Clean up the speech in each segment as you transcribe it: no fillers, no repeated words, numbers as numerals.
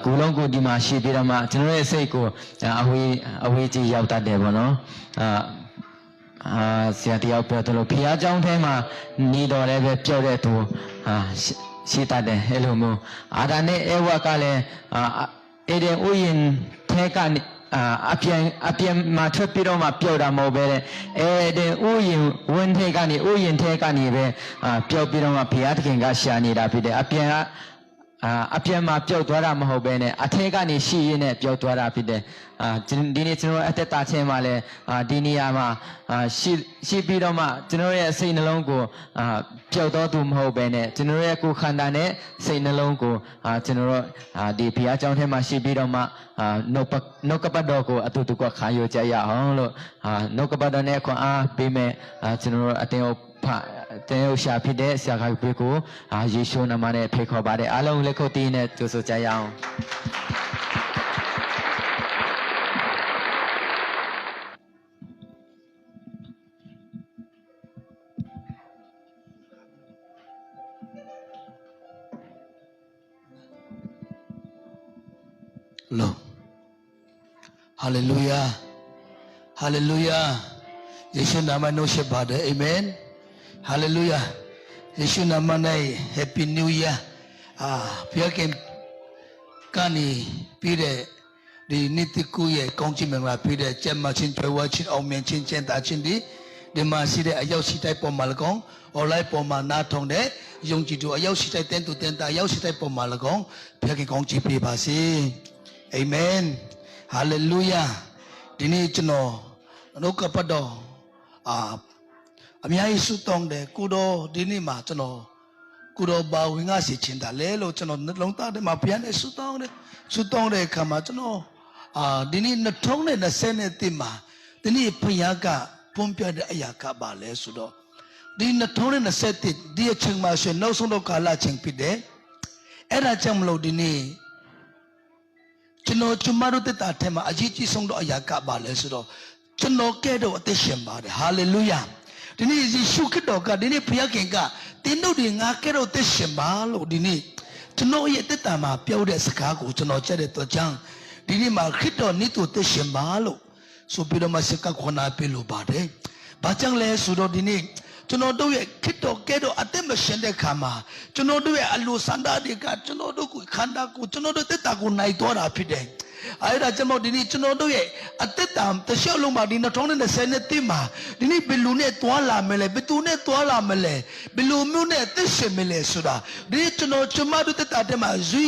ကူလုံးကိုဒီမှာရှိပြီးတော့မှကျွန်တော်ရဲ့စိတ်ကိုအဝေးကြီးရောက်တတ်တယ်ပေါ့နော်ဆရာတယောက်ပြောတယ်လို့ဖျားเจ้าထဲမှာနေတော်လည်းပဲပြောတဲ့သူရှိတတ်တယ်အဲ့လိုမျိုးအာဒါနဲ့ဧဝကလည်းအဲ့ဒီဥယျာဉ်ထဲကနေအပြန်မှာထွက်ပြီးတော့မှပြောတာမဟုတ်ပဲအဲ့ဒီဥယျာဉ်ဝင်းထဲကနေဥယျာဉ်ထဲကနေပဲပြောပြီးတော့မှဘုရားသခင်ကရှာနေတာဖြစ်တယ်အပြန်မှာပြောက်သွားတာမဟုတ်ပဲနဲ့အထဲကနေရှိရင်းနဲ့ပြောက်သွားတာဖြစ်တယ်ဒီနေ့ကျွန်တော်အသက်တာချင်းမှာလဲဒီနေရာမှာရှိပြီးတော့မှကျွန်တော်ရဲ့စိတ်နှလုံးကိုပျောက်တော့သူမဟုတ်ပဲနဲ့ကျွန်တော်ရဲ့ကိုယ်ခန္ဓာနဲ့စိတ်နှလုံးကိုကျွန်တော်တို့ဒီဘုရားကျောင်းထဲမှာရှိပြီးတော့မှနှုတ်ကပတ်တော်ကိုအတူတူကခံယူကြရအောင်လို့နှုတ်ကပတ်တော်နဲ့ခွန်အားပေးမယ်ကျွန်တော်တို့အတင်းတဲ့ဥရှာဖြစ်တဲ့ဆရာခါကိုယေရှုနာမနဲ့ဖိတ်ခေါ်ပါတယ်အားလုံးလက်ခုပ်တီးနဲ့ကြိုဆိုကြရအောင်လောဟာလေလုယာဟာလေလုယာယေရှုနာမနဲ့ရှိပါတယ်အာမင်ဟာလေလုယာယေရှုနာမနဲ့ Happy New Year ဘုရားခင်ကနေပြီးတဲ့ဒီနေ့တကူရဲ့ကောင်းချီးမင်္ဂလာပြီးတဲ့ကျမ်းမာခြင်းကြွယ်ဝခြင်းအောင်မြင်ခြင်းကျင့်တာခြင်းဒီမှာရှိတဲ့အရောက်ရှိတဲ့ပုံမှာ၎င်း online ပုံမှာနားထောင်တဲ့ယုံကြည်သူအရောက်ရှိတဲ့တင်းသူတင်းတာရောက်ရှိတဲ့ပုံမှာ၎င်းဘုရားခင်ကောင်းချီးပေးပါစေအာမင်ဟာလေလုယာဒီနေ့ကျွန်တော်နှုတ်ကပတ်တော်အများကြီးဆုတောင်းတယ်ကိုတော်ဒီနေ့မှာကျွန်တော်ကိုတော်ဘာဝင်ငါစီချင်တာလဲလို့ကျွန်တော်နှလုံးသားထဲမှာဘုရားနဲ့ဆုတောင်းတဲ့အခါမှာကျွန်တော်ဒီနေ့2020မှာဒီနေ့ဘုရားကပွန်ပြတဲ့အရာကပါလဲဆိုတော့ဒီ2021ဒီအချိန်မှာဆိုနောက်ဆုံးတော့ကာလချိန်ဖြစ်တယ်အဲ့ဒါကြောင့်မလို့ဒီနေ့ကျွန်တော်ကျမတို့တက်တာထဲမှာအကြီးကြီးဆုံးတော့အရာကပါလဲဆိုတော့ကျွန်တော်ကဲတော့အသက်ရှင်ပါတယ်ဟာလေလုယာဒီနေ့ယေရှုခရစ်တော်ကဒီနေ့ဘုရားခင်ကတင်းတို့တွေငါကဲတော့အသက်ရှင်ပါလို့ဒီနေ့ကျွန်တော်ရဲ့တက်တာမှာပြောတဲ့စကားကိုကျွန်တော်ချက်တဲ့တော့ကြောင့်ဒီနေ့မှာခရစ်တော်နေ့သူသက်ရှင်ပါလို့ဆိုပြီးတော့မှစကားခွန်အားပေးလို့ပါတယ်ဘာကြောင့်လဲဆိုတော့ဒီနေ့ကျွန်တော်တို့ရဲ့ခရစ်တော်ကဲတော့အသက်မရှင်တဲ့ခါမှာကျွန်တော်တို့ရဲ့အလိုဆန္ဒတွေကကျွန်တော်တို့ကိုခန္ဓာကိုကျွန်တော်တို့တက်တာကိုနိုင်တော်တာဖြစ်တယ်အဲ့ဒါကြောင့်ဒီနေ့ကျွန်တော်တို့ရဲ့အသက်တာတစ်လျှောက်လုံးမှာဒီ2020မှာဒီနေ့ဘယ်လိုနဲ့တွာလာမလဲဘယ်သူနဲ့တွာလာမလဲဘယ်လိုမျိုးနဲ့သက်ရှင်မလဲဆိုတာဒီကျွန်တော်ကျမတို့တက်တာထဲမှာဇီ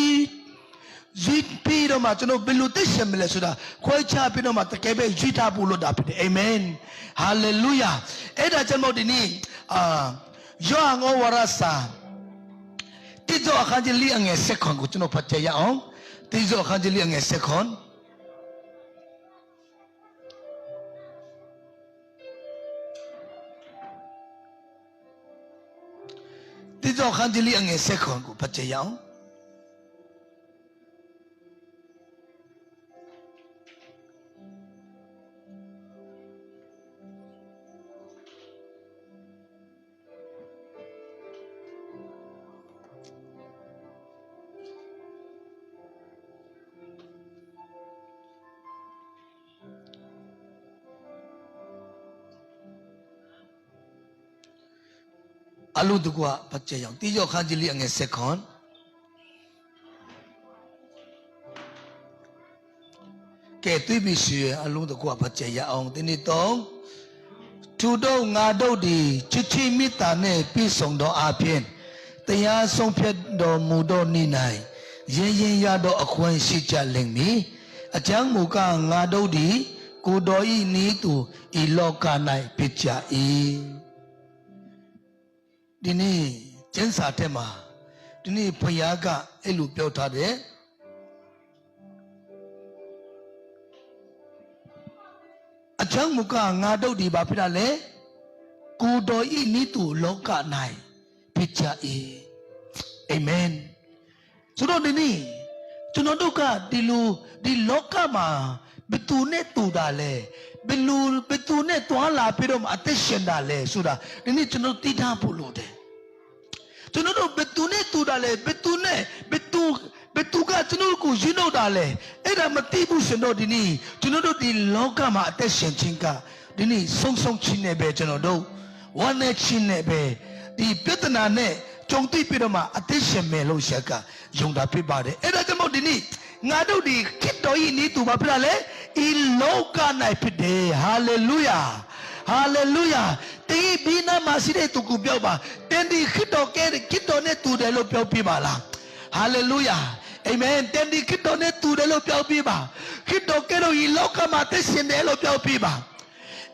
ပြီးတော့မှကျွန်တော်ဘယ်လိုသက်ရှင်မလဲဆိုတာခွဲခြားပြီးတော့မှတကယ်ပဲရွေးထားဖို့လို့တာဖြစ်တယ်အာမင်ဟာလေလုယာအဲ့ဒါကြောင့်ဒီနေ့ယောဟန်ဩဝါဒစာတိကျအခန်းကြီးလေးအငယ်7ခွန်ကိုကျွန်တော်ဖတ်ကြရအောင်တိကျအခန်းကြီးလေးအငယ်7ခွန်တိကျအခန်းကြီးလေးအငယ်7ခွန်ကိုဖတ်ကြရအောင်အလူတကွာပတ်ကြရအောင်တိကျခန်းကြီးလေးအငယ်7ခွန်ကဲသိပြီရှိအလူတကွာပတ်ကြရအောင်ဒီနေ့တော့သူတို့ငါတို့ဒီချစ်ချင်းမေတ္တာနဲ့ပြည့်စုံသောအဖြစ်တရားဆုံးဖြတ်တော်မူသောနေ့၌ရင်ရင်ရသောအခွင့်ရှိကြလိမ့်မည်အကြောင်းမူကားငါတို့ဒီကိုတော်ဤနည်းသူဤလောက၌ဖြစ်ကြ၏ဒီနေ့ကျမ်းစာထဲမှာဒီနေ့ဘုရားကအဲ့လိုပြောထားတယ်အကြောင်းမူကားငါတို့ဒီဘာဖြစ်တာလဲကိုတော်ဤနိတုလောက၌ဖြစ်ကြ၏အာမင်ဆိုတော့ဒီနေ့ကျွန်တော်တို့ကဒီလောကမှာဘယ်သူနဲ့တူတာလဲဘယ်သူနဲ့တွာလာပြီးတော့အသက်ရှင်တာလဲဆိုတာဒီနေ့ကျွန်တော်သိထားဖို့လိုတယ်ကျွန်တော်တို့ဘယ်သူနဲ့တူတာလဲဘယ်သူက चुनो को जुनो डाले एरा मती बुशनो दिनी चुनो दो दी लोका मा अतेशन चिंका दिनी सोंग सोंग चिने बे चुनो दो वाने चिने बे दी प्यतना ने चोंगती पिरमा अतेशन में लो शका जोंदा पे बारे एरा जमो दिनी ngado di kito ini tu baprale iloka nai pide hallelujah hallelujah te bina masire tu ku pyau ba ten di kito ke kito ne tu de lo pyau pi ba la hallelujah amen ten di kito ne tu de lo pyau pi ba kito ke lo iloka ma te sin de lo pyau pi ba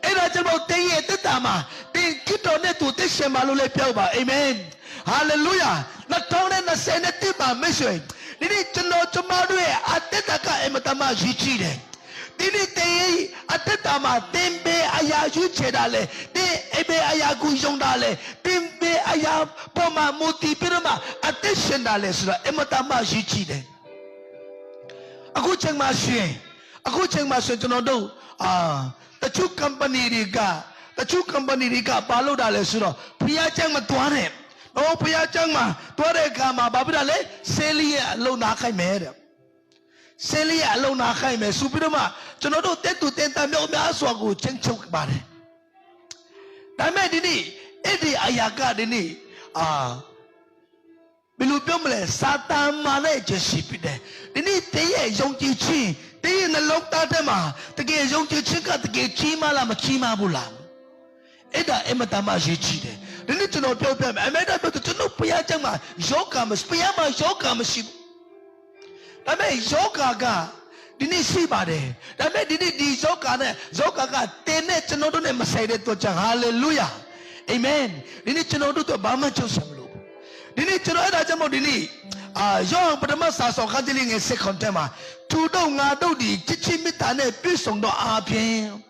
era jabo te ye te ta ma te kito ne tu te sin ma lo le pyau ba amen hallelujah na tone na se ne ti ba me shwe Dini chano chamaru e ateta ka ematama jichi de. Dini te ateta ma tembe aya juche dale. Te ebe aya gujong dale. Tembe aya poma muti pirama attention dale sura ematama jichi de. Aku cheng ma shue. Aku cheng ma shue chano do. Tachu company rika palo dale sura. Priya cheng ma tuane. Oh puya chang ma tuare kama babira le selia lo na khai me de selia lo na khai me supiro ma chono do te tu ten ta myo mya swa ko cheng chok ba de da me di ni edi ayaka di ni bilu pyo mle satan ma le jeshi pi de di ni te ye yong ji chi te ye na lok ta de ma te ke yong ji chi ka te ke chi ma la ma chi ma bu la eda emata ma ji chi de Dini chino pyo pyo me ameda pyo chino puya chang ma yoga ma puya ma yoga ma si dame yoga ga dini si ba de dame dini di yoga ga tene chino do ne ma sai de to chang hallelujah amen dini chino do to ba ma chu sam lo dini chino ada chamo dini yo padama sa so kha jili nge se content ma tu do nga do di chi chi mita ne pyu song do a phyin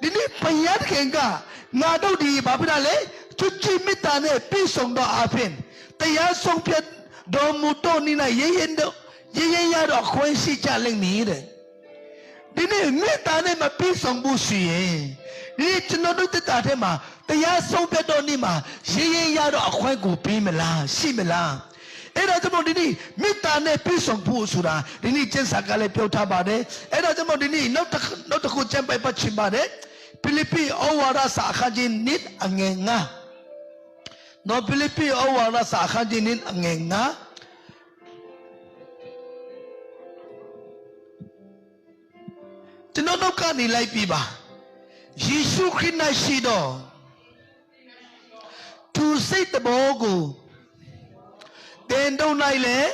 dini puya ken ga nga do di ba pha le Cuci mita ne pisong do apin, taya song piat do muto ni na yeyen ya do kwen si jaling ni de. Dini mita ne ma pisong busi ye. Ni chino do te ta de ma taya song piat do ni ma yeyen ya do kwen ku pi me la si me la. Era jamo dini mita ne pisong bu sura dini chen sakale pyau tha ba de. Era jamo dini no ta ku chen pai pa chin ba de. Philippi awara sa khajin nit angenga. No Philippi awara sa khajinin angenga Tinono ka nilai pi ba Yesu Christ si do tu sei ta bo ko ten dau nai le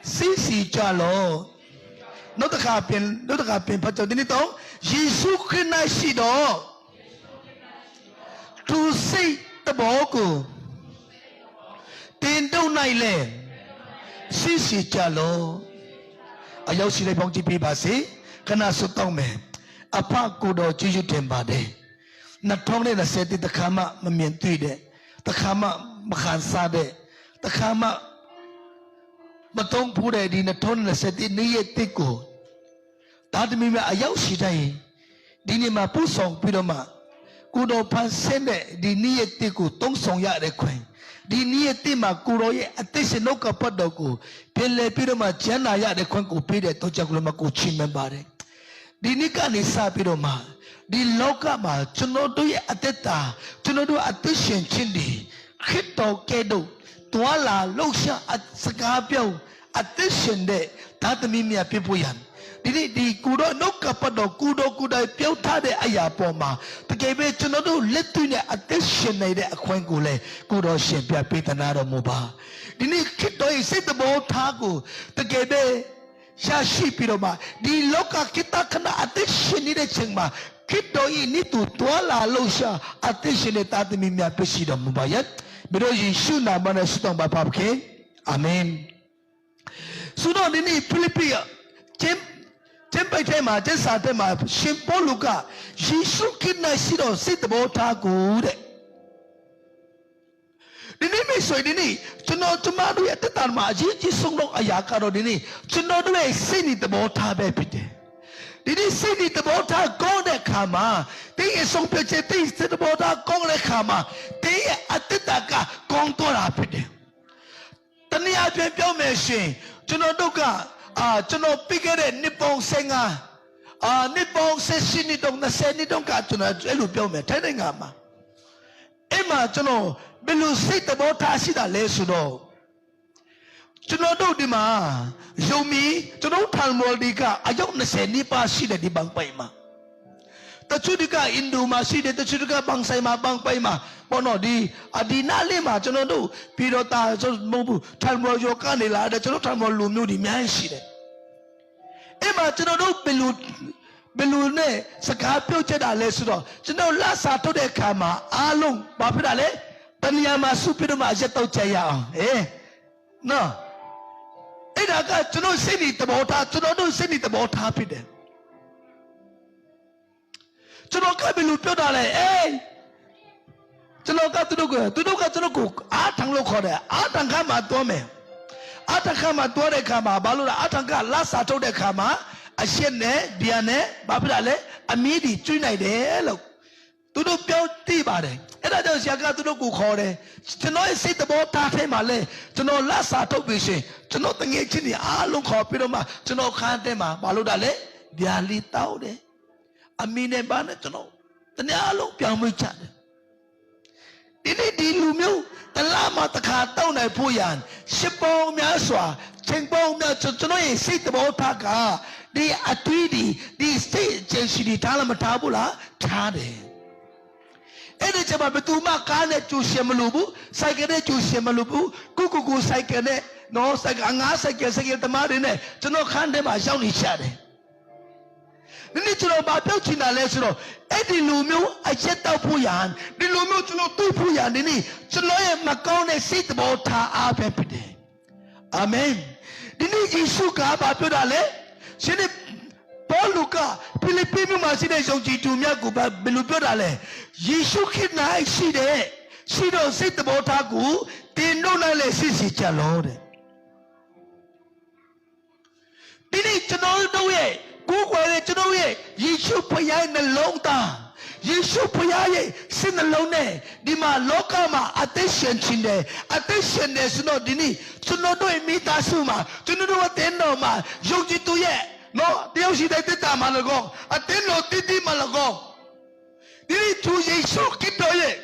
si cha lo no ta kha pin pha chau tin tong Yesu Christ si do tu sei ta bo ko tin dau nai le si cha lo ayau si le phong chi pi ba se kana su tong me apa ko do chi yu tin ba de na thong ne na se ti ta kha ma ma mien tui de ta kha ma ma khan sa de ta kha ma ma tong phu de di na thong na se ti ni ye ti ko ta de mi me ayau si dai di ni ma pu song pi do ma ku do phan sen de di ni ye ti ko tong song ya de khwen di ni ye ti ma ku ro ye attention no ka pat do ko phin le pi do ma chan na ya de khwen ko pi de to cha ku lo ma ko chi men ba de di ni ka ni sa pi do ma di loka ma chuno do ye ateta chuno do attention chin di khit to ke do twa la lo sha saka pyau attention de ta tami mya pi pu yan di kudo no kapado kudo pyau tha de aya paw ma take be chuno do let tu ne attention nei de akhwen ko le kudo shin pya pe tana ro mo ba di ni khit do ye sit bo tha ko take be sha shi pi do ma di loka kita khana attention ni de ching ma khit do yi ni tu twa la lo sha attention de ta tami mya pe si do mo ba yat bi do yi shu na ma ne sutong ba pa phe amen suno ni Philippi Chen pai thai ma chen sa thai ma shin Paul lu ka Yesu Christ na si do sit bo tha ko de di ni me soi di ni chuno chuma du ya ta tan ma ji song lo aya ka ro di ni chuno du e sit ni bo tha be phit de di ni sit ni bo tha ko de kha ma te ye song pye che te sit bo tha ko le kha ma te ye atita ka kong to ra phit de taniya pye pyo me shin ကျွန်တော်တို့ကကျွန်တော်ပြီးခဲ့တဲ့နှစ်ပေါင်း15နှစ်ပေါင်း16နှစ်တုန်း20နှစ်တုန်းကကျွန်တော်အဲ့လိုပြောမယ်ထိုင်းနိုင်ငံမှာအဲ့မှာကျွန်တော်ဘယ်လိုစိတ်သဘောထားရှိတာလဲဆိုတော့ကျွန်တော်တို့ဒီမှာယုံမီကျွန်တော်ထန်မော်ဒီကအယောက်20နှစ်ပါရှိတဲ့ဒီဘန်ပိုင်မှာတချို့ဒီကအင်ဒိုမှာရှိတယ်တချို့ဒီကဘန်ဆိုင်မှာဘန်ပိုင်မှာပေါ်တော့ဒီနားလေးမှာကျွန်တော်တို့ပြီးတော့တာကျွန်တော်မဟုတ်ဘူးထန်မော်ရောကနေလာတယ်ကျွန်တော်ထန်မော်လူမျိုးဒီအများကြီးရှိတယ်အဲ့မှာကျွန်တော်တို့ဘယ်လိုနဲ့စကားပြောကြတာလဲဆိုတော့ကျွန်တော်လက်စာထုတ်တဲ့ခါမှာအားလုံးဘာဖြစ်တာလဲတဏှာမှာစုပြီးတော့မှရက်တော့ကြရအောင်နော်အဲ့ဒါကကျွန်တော်စိတ်နဲ့သဘောထားကျွန်တော်တို့စိတ်နဲ့သဘောထားဖြစ်တယ်ကျွန်တော်ကဘယ်လိုပြောတာလဲကျွန်တော်ကသူတို့ကကျွန်တော်ကိုအားထံလို့ခေါ်တယ်အားထံခါမှာတွားမယ်အားထံခါမှာတွားတဲ့ခါမှာဘာလို့လဲအားထံကလက်စာထုတ်တဲ့ခါမှာအရှက်နဲ့ဒီယာနဲ့ဘာဖြစ်တာလဲအမီးဒီကျွိနိုင်တယ်လို့သူတို့ပြောသိပါတယ်အဲ့ဒါကြောင့်ဆရာကသူတို့ကိုခေါ်တယ်ကျွန်တော်ရဲ့စိတ်သဘောထားထဲမှာလဲကျွန်တော်လက်စာထုတ်ပြီးရှင်ကျွန်တော်တငယ်ချင်းတွေအားလုံးခေါ်ပြီးတော့မှကျွန်တော်ခန်းထဲမှာဘာလို့တာလဲဗျာလီတောက်တယ်အမီးနဲ့ဘာနဲ့ကျွန်တော်တနေ့အားလုံးပြောင်းမွေးချတယ်ဒီလူမျိုးတလားမှာတခါတောက်နိုင်ဖို့ရန်ရှစ်ပေါင်းများစွာချိန်ပေါင်းများကျွန်တော်ရဲ့စိတ်သဘောထားကဒီအထွေးဒီစိတ်ချင်းစီဒီထားလားမထားဘူးလားထားတယ်အဲ့ဒီချက်မှာဘယ်သူမှကားနဲ့ကျူရှင်မလို့ဘူးစိုက်ကယ်နဲ့ကျူရှင်မလို့ဘူးကိုစိုက်ကယ်နဲ့နော်စိုက်ကငါးစိုက်ကယ်တမားတွေနဲ့ကျွန်တော်ခန်းထဲမှာရောက်နေချတယ်ဒီကျွန်တော်ဘာပြောချင်တာလဲဆိုတော့အဲ့ဒီလူမျိုးအချက်တောက်ဖို့ရန်ဒီလူမျိုးကျွန်တော်သိဖို့ရန်ဒီနေ့ကျွန်တော်ရဲ့မကောင်းတဲ့စိတ်သဘောထားအားပဲဖြစ်တယ်အာမင်ဒီနေ့ယေရှုကဘာပြောတာလဲရှင်ဒီပေါလုကဖိလိပ္ပိမြို့မှာရှိတဲ့ယုံကြည်သူများကိုဘယ်လိုပြောတာလဲယေရှုခရစ်၌ရှိတော့စိတ်သဘောထားကိုတင်တို့နဲ့လည်းစီကြလို့တဲ့ဒီနေ့ကျွန်တော်တို့ရဲ့ကိုယ်ကိုယ်ရဲ့ကျွန်တော်ရဲ့ယေရှုဖခင်ရဲ့နှလုံးသားယေရှုဖခင်ရဲ့စိတ်နှလုံးနဲ့ဒီမှာလောကမှာအသက်ရှင်ခြင်းတယ်အသက်ရှင်နေဆိုတော့ဒီနေ့ကျွန်တော်တို့မိသားစုမှာကျွန်တော်တို့အတင်းတော်မှာယုံကြည်သူရဲ့နော်တယောက်ရှိတဲ့တက်တာမှာလည်းအတင်းတော်တည်တည်မှာလည်းဒီနေ့သူယေရှုခရစ်တော်ရဲ့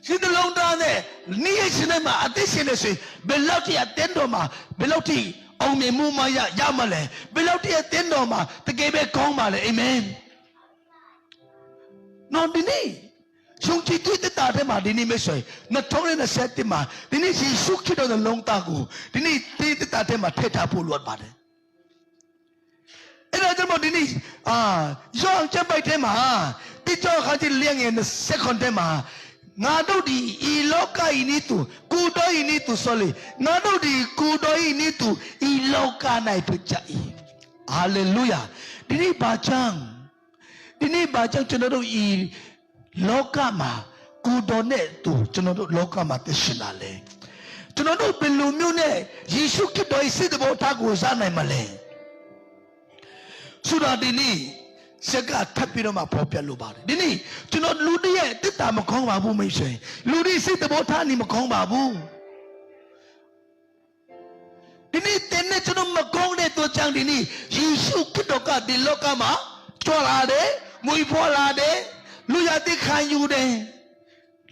စိတ်နှလုံးသားနဲ့နေ့ရက်ရှင်နဲ့မှာအသက်ရှင်နေဆိုဘယ်လောက်ထိအတင်းတော်မှာဘယ်လောက်ထိအောင်မြင်မှုမရမလဲဘယ်လောက်တည်းတင်းတော်မှာတကယ်ပဲကောင်းပါလေအာမင်နော်ဒီနေ့ရှုံးချီတွေ့တဲ့တဲ့မှာဒီနေ့မဆွေ2027မှာဒီနေ့ယေရှုခရစ်တော်ရဲ့လုံးသားကိုဒီနေ့တဲ့တဲ့မှာထည့်ထားဖို့လိုပါတယ်အဲ့ဒါကြောင့်ဒီနေ့ယောဟန်ကျမ်းပိုက်ထဲမှာတိကျခါကြီးလျငယ်20ထဲမှာငါတို့ဒီဤလောကဤနိတုကိုတော်ဤနိတုဆိုလေငါတို့ဒီကိုတော်ဤနိတုဤလောက၌ဖြစ်ကြ၏ဟာလေလုယာဒီနေ့ဘာကြောင့်ကျွန်တော်တို့ဤလောကမှာကိုတော်နဲ့သူကျွန်တော်တို့လောကမှာသိရှင်လာလေကျွန်တော်တို့ဘယ်လိုမျိုးနဲ့ယေရှုခရစ်တော်ရဲ့စိတ်တော်ထားကိုစားနိုင်မလဲဆိုတော့ဒီနေ့စကားထပ်ပြီးတော့မှပေါ်ပြလို့ပါတယ်ဒီနေ့ကျွန်တော်လူတွေရဲ့တစ်တာမကောင်းပါဘူးမိတ်ဆွေလူတွေစိတ်သဘောထားနေမကောင်းပါဘူးဒီနေ့တင်းနဲ့ကျွန်တော်မကောင်းတဲ့တို့ကြောင့်ဒီနေ့ယေရှုခရစ်တော်ကဒီလောကမှာကြွလာတယ်မွေဖွာလာတယ်လူရတိခံယူတယ်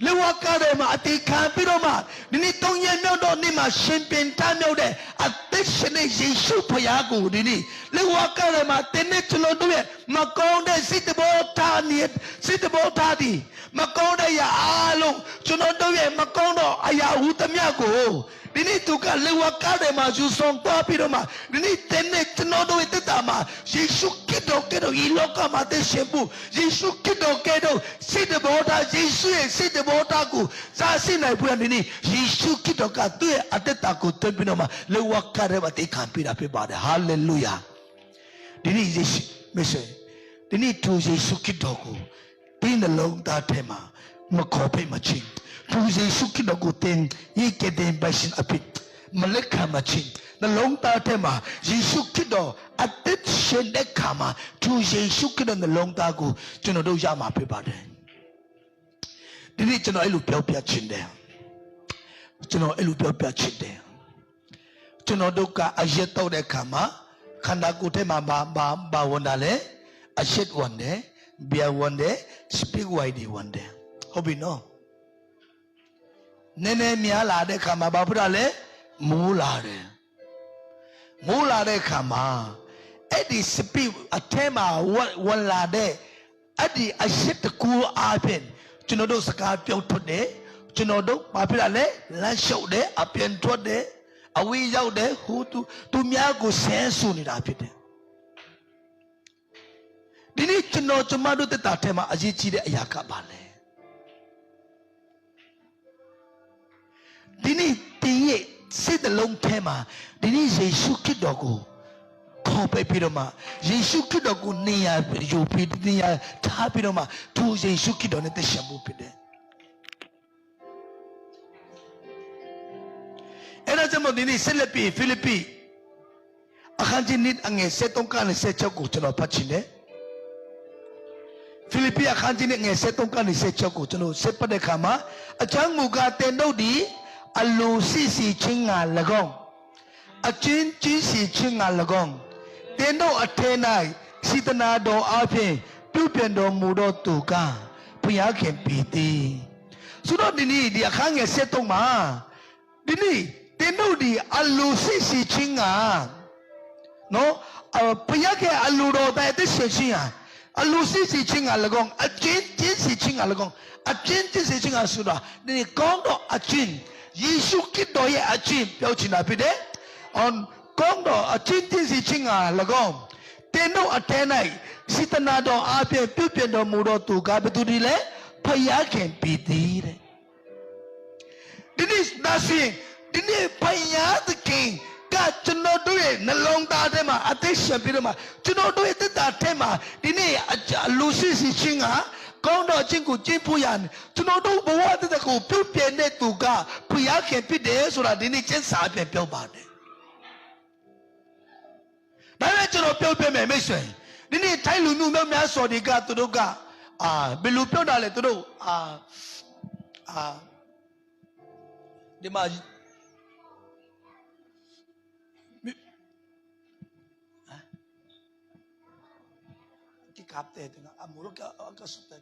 လူဝကတဲ့မှာအတိခံပြီးတော့မှဒီနေ့၃ရက်မြောက်တော့နေ့မှာရှင်ပင်ထမြောက်တဲ့အသက်ရှင်တဲ့ယေရှုဖခင်ကိုဒီနေ့လူဝကတဲ့မှာတင်းနဲ့ကျွန်တော်တို့ရဲ့မကောင်းတဲ့စိတ်ဘောထားနေစိတ်ဘောထားဒီမကောင်းတဲ့အရာအလုံးကျွန်တော်တို့ရဲ့မကောင်းတော့အရာဟူသမျှကိုဒီနေ့သူကလေဝကားတယ်မှာယူဆောင်သွားပြီးတော့မှဒီနေ့တင်းနဲ့ကျွန်တော်တို့ရဲ့တက်တာမှာယေရှုခရစ်တော်ကဒီလောကမှာတည်ရှင်ဖို့ယေရှုခရစ်တော်ကစိတ်ဘောထားယေရှုရဲ့စိတ်ဘောထားကိုစားစိနိုင်ဖို့ဒီနေ့ယေရှုခရစ်တော်ကသူ့ရဲ့အသက်တာကိုတွင်ပြီးတော့မှလေဝကားထဲမှာတည်ခံပြတာဖြစ်ပါတယ်ဟာလေလုယာဒီနေ့ယေရှုမဆွေဒီနေ့သူယေရှုခရစ်တော်ကိုဒီနှလုံးသားထဲမှာမခေါ်ဖိတ်မချင်းသူယေရှုခရစ်တော်ကိုတင်ဤကတဲ့ဘရှင်အဖြစ်မလက်ခံမချင်းနှလုံးသားထဲမှာယေရှုခရစ်တော်အသက်ရှင်တဲ့ခါမှာသူယေရှုခရစ်တော်နှလုံးသားကိုကျွန်တော်တို့ရမှာဖြစ်ပါတယ်ဒီနေ့ကျွန်တော်အဲ့လိုပြောပြချင်တယ်ကျွန်တော် ကျွန်တော်တို့ကအရက်တော့တဲ့ခါမှာခန္ဓာကိုယ်ထဲမှာဘာဝင်တာလဲအရှက်ဝင်တယ်ဘီယာဝင်တယ်စပိဝိုင်ဒီဝင်တယ်ဟုတ်ပြီနော်နည်းနည်းများလာတဲ့ခါမှာဘာဖြစ်တာလဲမိုးလာတယ်မိုးလာတဲ့ခါမှာအဲ့ဒီစပိအထဲမှာဝင်လာတဲ့အဲ့ဒီအရှက်တကူအားဖြင့်ကျွန်တော်တို့စကားပြောထွက်တယ်ကျွန်တော်တို့ဘာဖြစ်တာလဲလမ်းလျှောက်တယ်အပြင်ထွက်တယ်အဝေးရောက်တယ်ဟိုသူများကိုဆဲဆူနေတာဖြစ်တယ်ဒီနေ့ကျွန်တော်ကျမတို့တက်တာထဲမှာအရေးကြီးတဲ့အရာကပါလဲဒီနေ့ဒီရဲ့စိတ်လုံးထဲမှာဒီနေ့ယေရှုခရစ်တော်ကိုခေါ်ไปပြီးတော့မှယေရှုခရစ်တော်ကိုနေရာယူပြီးနေရာထားပြီးတော့မှသူယေရှုခရစ်တော်နဲ့တည်ရှိမှုဖြစ်တယ်အဲ့ဒါကြောင့်ဒီနေ့ဆက်လက်ပြီးဖိလိပ္ပိအခန်းကြီး1အငယ်73ကနေ76ကိုကျွန်တော်ဖတ်ချင်တယ်ဖိလိပ္ပိအခန်းကြီး1ငယ်73ကနေ76ကိုကျွန်တော်ဆက်ပတ်တဲ့အခါမှာအချမ်းမူကားတင်တို့ဒီအလိုစီချင်းငါ၎င်းအချင်းချင်းစီချင်းငါ၎င်းတင်တို့အထဲ၌စေတနာတော်အပြင်ပြုပြင်တော်မူသောသူကဘုရားခင်ပြည်သည်ဆိုတော့ဒီနေ့ဒီအခန်းငယ်73မှာဒီနေ့တင်တို့ဒီအလိုစီချင်းငါနော်ဘုရားခင်အလိုတော်တဲ့တရှိချင်းဟာအလိုစီချင်းငါ၎င်းအချင်းချင်းစီချင်းငါ၎င်းအချင်းချင်းစီချင်းငါဆိုတာဒီနေ့ကောင်းတော့အချင်းယေရှုခရစ်တော်ရဲ့အချင်းပြောချင်တာဖြစ်တယ်။ကောင်းတော်အချင်းချင်းစီချင်းငါ၎င်းတင်တို့အထဲ၌စေတနာတော်အပြင်ပြုပြင်တော်မူသောသူကဘယ်သူဒီလဲဖယားခင်ပြည်သည်တဲ့။ဒီနေ့ဒါဆိုရင်ဒီနေ့ဖယားသခင်ကကျွန်တော်တို့ရဲ့နှလုံးသားထဲမှာအသက်ရှင်ပြီးတော့မှကျွန်တော်တို့ရဲ့သက်တာထဲမှာဒီနေ့လူရှိစီချင်းကကောင်းတော်ချင်းကိုကျင့်ဖို့ရတယ်ကျွန်တော်တို့ဘဝတသက်ကိုပြုပြင်တဲ့သူကဖယားခင်ဖြစ်တယ်ဆိုတာဒီနေ့ကျင့်စာအပြင်ပြောပါတယ်ဒါနဲ့ကျွန်တော်ပြောပြမယ်မိတ်ဆွေဒီနေ့ထိုင်းလူမျိုးများစွာတွေကသူတို့ကဘယ်လိုပြောတာလဲသူတို့ဒီမှာkapte tena amuro ka sutta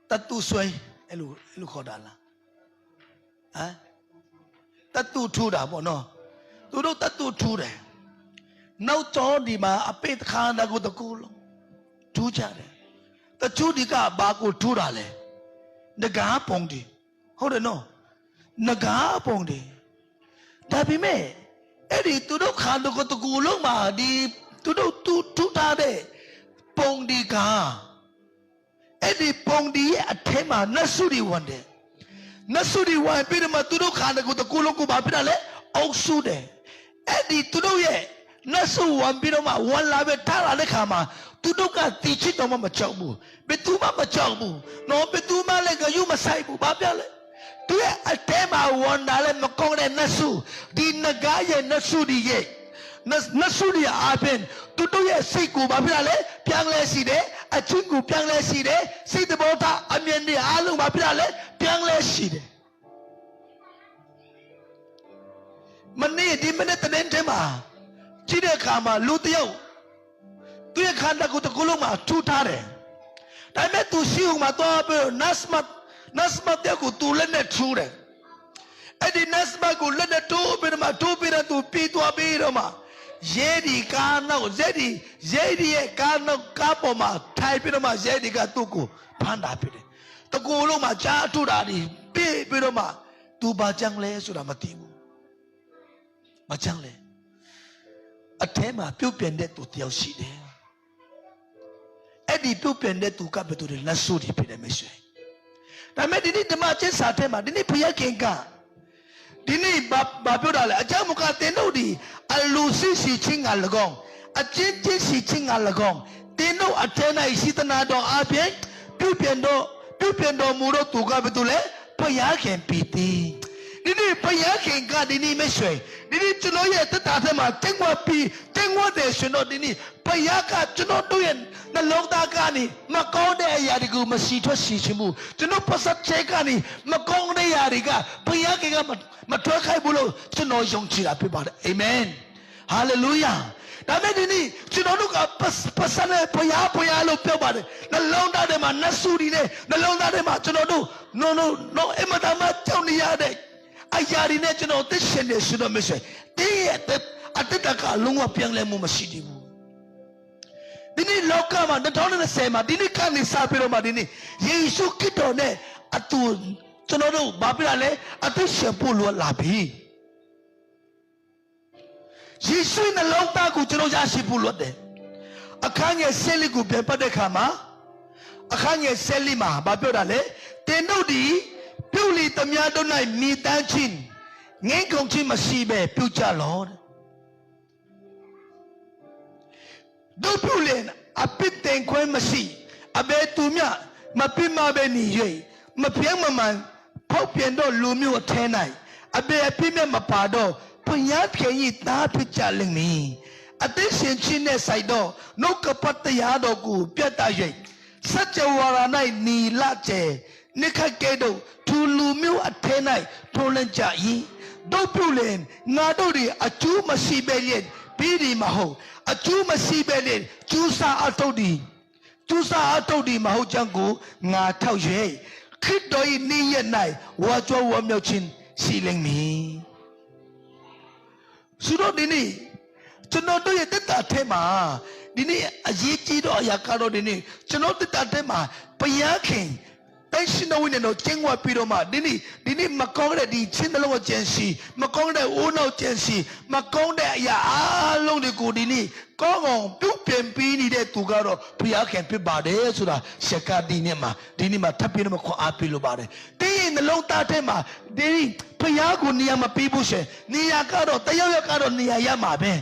tatu swai elu khoda la tatu thu da po no tu do tatu thu de nau cho di ma ape kha na ko taku lo thu cha de ta chu di ka ba ko thu da le naga pong diဟုတ်တယ်နော်naga pong di ဒါပေမဲ့အဲ့ဒီသူတို့ခါတကူလုံးမှာဒီသူတို့ထူထားတဲ့ပုံဒီကအဲ့ဒီပုံဒီရဲ့အထဲမှာနတ်ဆုတွေဝင်တယ်နတ်ဆုတွေဝင်ပြီးတော့မှသူတို့ခါတကူလုံးကိုဘာဖြစ်တာလဲအုပ်စုတယ်အဲ့ဒီသူတို့ရဲ့နတ်ဆုဝင်ပြီးတော့မှဝင်လာပဲထားလာတဲ့ခါမှာသူတို့ကတီချစ်တော့မှမကြောက်ဘူးဘယ်သူမှမကြောက်ဘူးနော်ဘယ်သူမှလည်းဂယုမဆိုင်ဘူးဘာပြလဲသူရဲ့အတဲမှာဝန်တာလည်းမကောင်းတဲ့နတ်ဆုဒီနဂါရဲ့နတ်ဆုဒီရဲ့နတ်ဆုဒီအပြင်သူတို့ရဲ့စိတ်ကိုဘာဖြစ်လဲပြန်လဲစီတယ်အချင်းကိုပြန်လဲစီတယ်စိတ်တဘောသားအမြင်တွေအားလုံးဘာဖြစ်လဲပြန်လဲစီတယ်မနေ့ဒီမနေ့တနေ့တည်းမှာကြည့်တဲ့အခါမှာလူတယောက်သူရဲ့ခန္ဓာကိုယ်တစ်ခုလုံးမှာထူထားတယ်ဒါပေမဲ့သူရှိဦးမှာတော့ပြီးနတ်မတ်တဲ့ကိုသူလည်းနဲ့ထူတယ်အဲ့ဒီနတ်မတ်ကိုလည်းနဲ့ထူပြီးတော့မှထူပြီးတော့သူပြီးသွားပြီးတော့မှရဲဒီကားနောက်ရဲဒီရဲ့ကားနောက်ကားပေါ်မှာထိုင်ပြီးတော့မှရဲဒီကသူ့ကိုဖမ်းတာဖြစ်တယ်တကူလုံးမှာကြားထူတာဒီပြီးတော့မှသူဘာကြံလဲဆိုတာမသိဘူးမကြံလဲအထဲမှာပြုတ်ပြန်တဲ့သူတယောက်ရှိတယ်အဲ့ဒီပြုတ်ပြန်တဲ့သူကဘယ်သူလဲလက်ဆူတွေဖြစ်တယ်မိတ်ဆွေဒါမဲ့ဒီနေ့ဓမ္မကျင့်စာထဲမှာဒီနေ့ဘုရားခင်ကဒီနေ့ဘာပြောတာလဲအကြောင်းမကတင်တို့ဒီအလူစီချင်းက၎င်းအချင်းချင်းစီချင်းက၎င်းတင်တို့အထဲ၌ရှိသနာတော်အပြင်ပြုပြင်တော်မူတော့သူကဘယ်သူလဲဘုရားခင်ပြည်သည်ဒီနေ့ဘုရားခင်ကဒီနေ့မိတ်ဆွေဒီနေ့ကျွန်တော်ရဲ့တက်တာထဲမှာတင်ဝတ်တယ်ရှင်တော့ဒီနေ့ဘုရားကကျွန်တော်တို့ရဲ့ นั่นลงตาการนี่มาก้องได้ยาดิกูมาสีทวสีชิมูจะนุปัสสเชการนี่มาก้องได้ยาดิกาพยาเกก็มาทวใครบุโรจะน้อยยงชีอาภิบาลเอเมนฮาเลลูยาแต่ไม่ดีนี่จะน้องลูกปัสสเนี่ยพยาลูกเปียบาลนั่นลงตาเดมานัสูดีเนี่ยนั่นลงตาเดมาจะน้องดูโนเอ็มตามาเจ้านี่ยาเดอายาดิเนี่ยจะน้องติดเชนเดสุดไม่ใช่ที่อัตตะกาลุงว่าเพียงเล่มุมาสีดีบุဒီနေ့လောကမှာ2020မှာဒီနေ့ကနေစပြီးတော့မှဒီနေ့ယေရှုခရစ်တော်နဲ့အတူကျွန်တော်တို့ဘာဖြစ်လဲအသက်ရှင်ဖို့လိုလာပြီယေရှုနဲ့လောကကိုကျွန်တော်ရရှိဖို့လိုတယ်အခန်းငယ်၁၄ကိုပြန်ပတ်တဲ့အခါမှာအခန်းငယ်၁၄မှာဘာပြောတာလဲတင်တို့ဒီပြုလီသမျှတို့၌မိတန်းချင်းငင်းကုန်ချင်းမရှိပဲပြုကြလောတဲ့ဒုပြုလင်အပိတင်ခွင့်မရှိအဘဲသူမြမပိမပဲနေ၍မပြင်းမမှန်ဖောက်ပြန်တော့လူမျိုးအထဲ၌အဘဲအပိမြမပါတော့ဘုရားဖြင့်ဤသားဖြစ်ကြလိမ့်မည်အသိရှင်ချင်းနဲ့ဆိုင်တော့နှုတ်ကပတ်တရားတော်ကိုပြတ်တတ်၍စัจ java ရာ၌နီလကျဲနိခတ်ကဲ့သို့သူလူမျိုးအထဲ၌ထိုးလန့်ကြ၏ဒုပြုလင်ငါတို့သည်အကျိုးမရှိပဲလျက်ပြီးဒီမဟုတ်အကျိုးမရှိပဲလေကျူးစာအထုတ်ဒီမဟုတ်ကြောင့်ကိုငါထောက်၍ခရစ်တော်၏နေ့ရက်၌ဝါကြွားဝါမြောက်ခြင်းရှိလိမ့်မည်ဆိုတော့ဒီနေ့ကျွန်တော်တို့ရဲ့တက်တာထဲမှာဒီနေ့အရေးကြီးတော့အရာကတော့ဒီနေ့ကျွန်တော်တက်တာထဲမှာဘုရားခင်တိုင်းရှင်တော်ဝိညာဉ်တော်ကျင့်ဝတ်ပြီးတော့မှဒီနေ့မကောင်းတဲ့ဒီချင်းနှလုံးကိုကျန်စီမကောင်းတဲ့အိုးနောက်ကျန်စီမကောင်းတဲ့အရာအလုံးတွေကိုဒီနေ့ကောင်းအောင်ပြုပြင်ပြီးနေတဲ့သူကတော့ဘုရားခင်ဖြစ်ပါတယ်ဆိုတာရှက်ကဒီနေ့မှာထပ်ပြီးတော့ခွန်အားပေးလို့ပါတယ်တင်းရင်နှလုံးသားထဲမှာဒီဘုရားကိုနေရာမပေးဘူးရှင်နေရာကတော့တယောက်ကတော့နေရာရမှာပဲ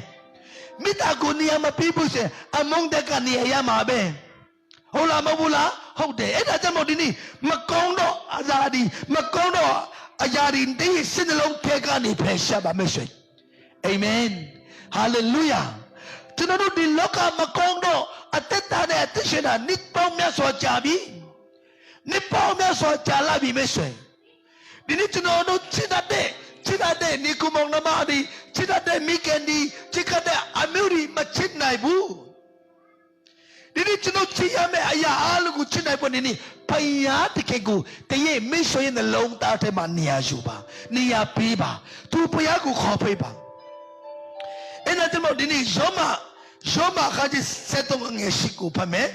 မိသားကိုနေရာမပေးဘူးရှင်အမုန်းတက်ကနေရာရမှာပဲဟုတ်လားမဟုတ်လားဟုတ်တယ်အဲ့ဒါကြောင့်မို့ဒီနေ့မကောင်းတော့အရာဒီမကောင်းတော့အရာဒီဒီစိတ်နှလုံးထဲကနေဖယ်ရှားပါမယ်ရှင်အာမင်ဟာလေလုယာကျွန်တော်တို့ဒီလောကမကောင်းတော့အသက်တာနဲ့အသက်ရှင်တာနှစ်ပေါင်းများစွာကြာပြီနှစ်ပေါင်းများစွာကြာလာပြီမယ်ရှင်ဒီနေ့ကျွန်တော်တို့ချစ်တဲ့နီကူမောင်နှမဒီချစ်တဲ့မိခင်ဒီချစ်တဲ့အမျိုးဒီမချစ်နိုင်ဘူးဒီနေ့ကျွန်တော်ချစ်ရမယ့်အရာအားလုံးကိုချစ်နိုင်ဖို့နေနေဖယားတကယ်ကိုတရေမိတ်ဆွေရဲ့နှလုံးသားထဲမှာနေရာယူပါနေရာပေးပါသူဖယားကိုခေါ်ပေးပါအဲ့ဒါကြောင့်ဒီနေ့ယောမခါကြီး73ငယ်ရှိကိုဖတ်မယ်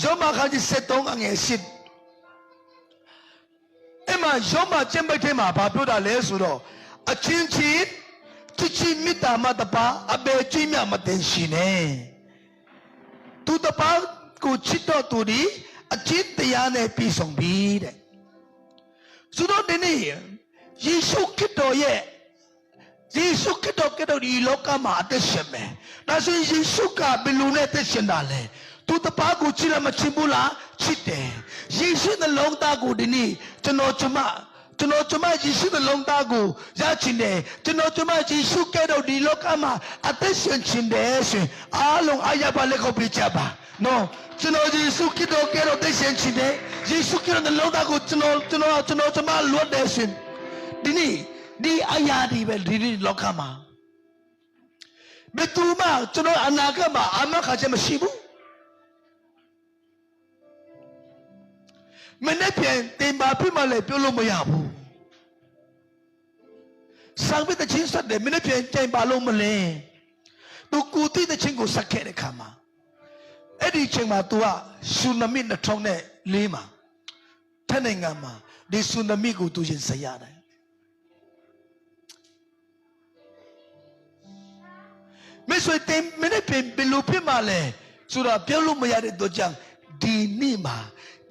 ယောမခါကြီး73ငယ်ရှိအဲ့မှာယောမကျင့်ပိုက်ထဲမှာဘာပြောတာလဲဆိုတော့အချင်းချင်းချစ်ချင်းမေတ္တာမတပါအဘယ်ချင်းမြမတင်ရှင်နဲ့သူတပါကိုချစ်တော့သူဒီအချစ်တရားနဲ့ပြည့်စုံပြီတဲ့ဆိုတော့ဒီနေ့ယေရှုခရစ်တော်ဒီလောကမှာအသက်ရှင်မယ်ဒါဆိုရင်ယေရှုကဘယ်လိုနဲ့အသက်ရှင်တာလဲသူတပါကိုချစ်လားမချစ်ဘူးလားချစ်တယ်ယေရှုနှလုံးသားကိုဒီနေ့ကျွန်တော်ကျမယေရှုနှလုံးသားကိုရချင်တယ်ကျွန်တော်ကျမယေရှုကဲတော့ဒီလောကမှာအသက်ရှင်ခြင်းတယ်ဆိုရင်အားလုံးအားရပါလက်ကိုပြချပါနော်ကျွန်တော်ယေရှုကဲတော့အသက်ရှင်ခြင်းတယ်ယေရှုကဲတော့နှလုံးသားကိုကျွန်တော်ကျမလွတ်တယ်ဆိုရင်ဒီနေ့ဒီအရာဒီပဲဒီလောကမှာဘယ်သူမှကျွန်တော်အနာဂတ်မှာအမခါချက်မရှိဘူးမနေ့ပြန်တင်ပါပြမလဲပြောလို့မရဘူးဆောင်ပြတဲ့ချင်းစတဲ့မနေ့ပြန်တင်ပါလို့မလဲသူကူတီးတဲ့ချင်းကိုစက်ခဲ့တဲ့ခါမှာအဲ့ဒီချိန်မှာ तू ကဆူနာမီ2004မှာထက်နိုင်ငံမှာဒီဆူနာမီကို तू ရင်စရတယ်မဆွေတင်မနေ့ပြန်ဘယ်လိုဖြစ်မှလဲဆိုတော့ပြောလို့မရတဲ့တော့ကြောင့်ဒီနေ့မှာ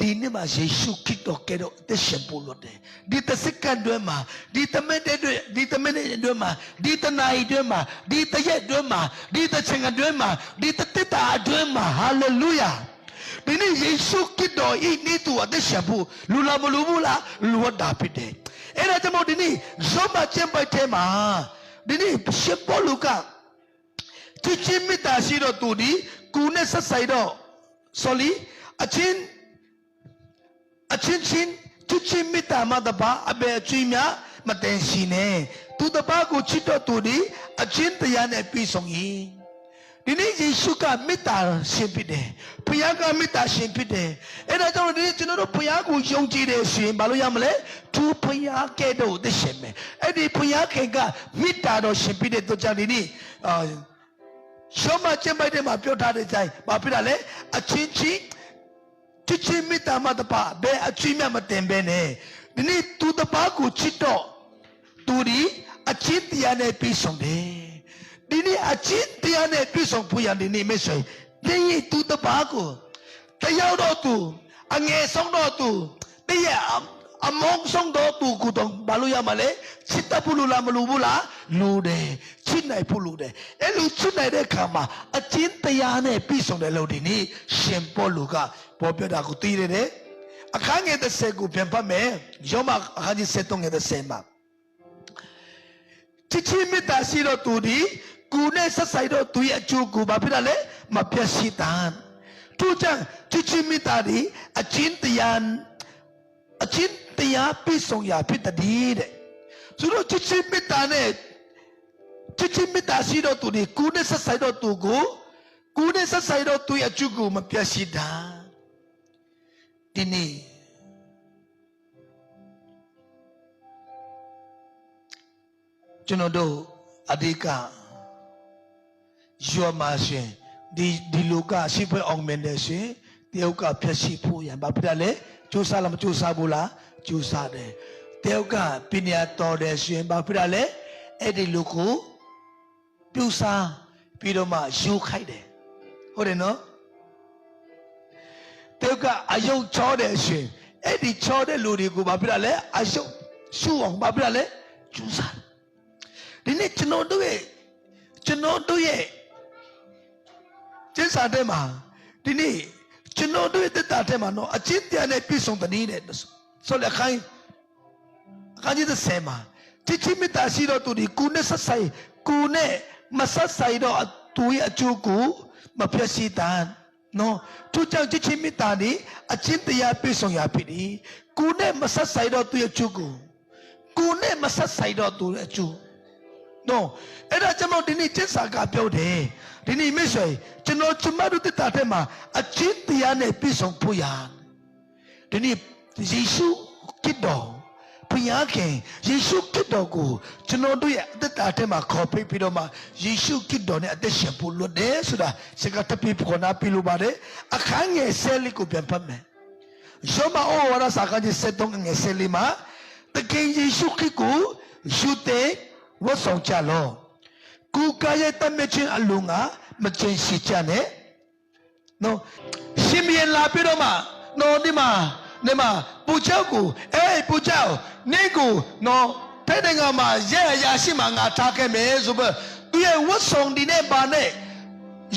ယေရှုခရစ်တော်ကဲတော့အသက်ရှင်ဖို့လို့တယ်ဒီတစ်စက္ကန့်တွင်းမှာဒီတမိနစ်တွင်းမှာဒီတနာရီတွင်းမှာဒီတရက်တွင်းမှာဒီတချိန်အတွင်းမှာဒီတသက်တာအတွင်းမှာဟာလေလုယာဒီနေ့ယေရှုခရစ်တော်ဤနေ့သူအသက်ရှင်ဖို့လူလာမလူဘူးလားလူဝတ်တာဖြစ်တယ်အဲ့ဒါကြောင့်ဒီနေ့ဇောမကျင့်ပိုက်ထဲမှာဒီနေ့ရှင်ပေါလုကချစ်ချင်းမေတ္တာရှိတော့သူဒီကိုနဲ့ဆက်ဆိုင်တော့ sorry အချင်းချစ်ချင်းမေတ္တာမှတပါအဘယ်အကျွေးများမတန်ရှိနဲ့သူတပါကိုချစ်တော်သူသည်အချင်းတရားနဲ့ပြည့်စုံ၏ဒီနေ့ယေရှုကမေတ္တာရှင်ဖြစ်တယ်ဘုရားကမေတ္တာရှင်ဖြစ်တယ်အဲ့ဒါကြောင့်ဒီနေ့ကျွန်တော်တို့ဘုရားကိုယုံကြည်တယ်ဆိုရင်ဘာလို့ရမလဲသူဘုရားကဲ့သို့သိရှင်မယ်အဲ့ဒီဘုရားခင်ကမေတ္တာတော်ရှင်ဖြစ်တဲ့တို့ကြောင့်ဒီနေ့ရှောမကျမ်းပိုက်ထဲမှာပြောထားတဲ့အတိုင်းဘာဖြစ်တာလဲအချင်းချင်းချစ်ချင်းမေတ္တာမှတပါဘယ်အချင်းမြတ်မတင်ပဲနဲ့ဒီနေ့သူတပါကိုချစ်တော့သူဒီအချင်းတရားနဲ့ပြည့်စုံတယ်ဒီနေ့အချင်းတရားနဲ့ပြည့်စုံဖို့ရဒီနေ့မရှိတင်းရသူတပါကိုတရားတော်သူအငယ်ဆုံးတော်သူတရားအမောင်းဆုံးတော်သူကိုတော့ဘာလို့ရမလဲချစ်တတ်ဖို့လို့လားမလို့ဘူးလားလူတယ်ချစ်နိုင်ဖို့လို့တယ်အဲ့လိုချစ်နိုင်တဲ့အခါမှာအချင်းတရားနဲ့ပြည့်စုံတယ်လို့ဒီနေ့ရှင်ပေါလုကပေါ်ပြတာကိုသိရတယ်အခန်းငယ်30ကိုပြန်ဖတ်မယ်ယောမအခန်းကြီး73ငယ်30မှာချစ်ချင်းမေတ္တာရှိတော်သူဒီကိုယ်နဲ့ဆက်ဆိုင်တော်သူရဲ့အကျိုးကိုဘာဖြစ်တာလဲမပြတ်ရှိတာသူကြောင့်ချစ်ချင်းမေတ္တာဒီအချင်းတရားပြည့်စုံရာဖြစ်တဲ့ဆိုတော့ချစ်ချင်းမေတ္တာနဲ့ချစ်ချင်းမေတ္တာရှိတော်သူဒီကိုယ်နဲ့ဆက်ဆိုင်တော်သူကိုကိုယ်နဲ့ဆက်ဆိုင်တော်သူရဲ့အကျိုးကိုမပြတ်ရှိတာဒီနေ့ကျွန်တော်တို့အဓိကယောမရှင်ဒီလောကရှိပွဲအောင်မင်းတဲ့ရှင်တယောက်ကဖြည့်ရှိဖို့ရံဘာဖြစ်လဲကြိုးစားလားမကြိုးစားဘူးလားကြိုးစားတယ်တယောက်ကပညာတော်တယ်ရှင်ဘာဖြစ်လဲအဲ့ဒီလူကိုပြုစားပြီးတော့မှယူခိုက်တယ်ဟုတ်တယ်နော်တယောက်ကအယုတ်ချောတယ်ရှင်အဲ့ဒီချောတဲ့လူတွေကိုဘာဖြစ်လဲအယုတ်ရှုအောင်ဘာဖြစ်လဲကြိုးစားဒီနေ့ကျွန်တော်တို့ရဲ့ကျင်းစာတဲ့မှာဒီနေ့ကျွန်တော်တို့ရဲ့တက်တာတဲ့မှာနော်အချင်းတရားနဲ့ပြည့်စုံတဲ့နေတဲ့ဆိုလက်ခိုင်းအခါကြီးတဲ့ဆယ်မှာချစ်ချင်းမေတ္တာရှိတော့သူဒီကိုနဲ့ဆက်ဆိုင်ကိုနဲ့မဆက်ဆိုင်တော့သူရဲ့အကျိုးကိုမပြည့်စည်တာနော်သူကြောင့်ချစ်ချင်းမေတ္တာဒီအချင်းတရားပြည့်စုံရပြီဒီကိုနဲ့မဆက်ဆိုင်တော့သူရဲ့အကျိုးကိုနဲ့မဆက်ဆိုင်တော့သူရဲ့အကျိုးနော်အဲ့ဒါကျွန်တော်ဒီနေ့ကျင့်စာကပြောတယ်ဒီနေ့မိတ်ဆွေကျွန်တော်ကျမတို့တက်တာထဲမှာအချင်းတရားနဲ့ပြည့်စုံဖို့ရဒီနေ့ယေရှုခရစ်တော်ဘုရားခင်ယေရှုခရစ်တော်ကိုကျွန်တော်တို့ရဲ့အသက်တာထဲမှာခေါ်ပြီးတော့မှယေရှုခရစ်တော်နဲ့အသက်ရှင်ဖို့လွတ်တယ်ဆိုတာစကားတပိပေါ်နာပြလို့ပါတယ်အခန်းငယ်10လေးကိုပြန်ဖတ်မယ်ယောမဩဝါဒစာခန်းကြီး73ငယ်10လေးမှာတကယ်ယေရှုခရစ်ကိုယူတဲ့ဝတ်ဆောင်ကြလောကိုကရဲ့တမချင်းအလုံးကမကျင်ရှိကြနဲ့နော်ရှင်ဘီလာပြီးတော့မှနော်ဒီမှာပူချောက်ကိုပူချောက်နေကိုနော်ဖဲတဲ့ငါမှာရဲအရာရှိမှငါထားခဲ့မယ်ဆိုပြီးသူရဲ့ဝတ်ဆောင်ဒီနဲ့ပါနဲ့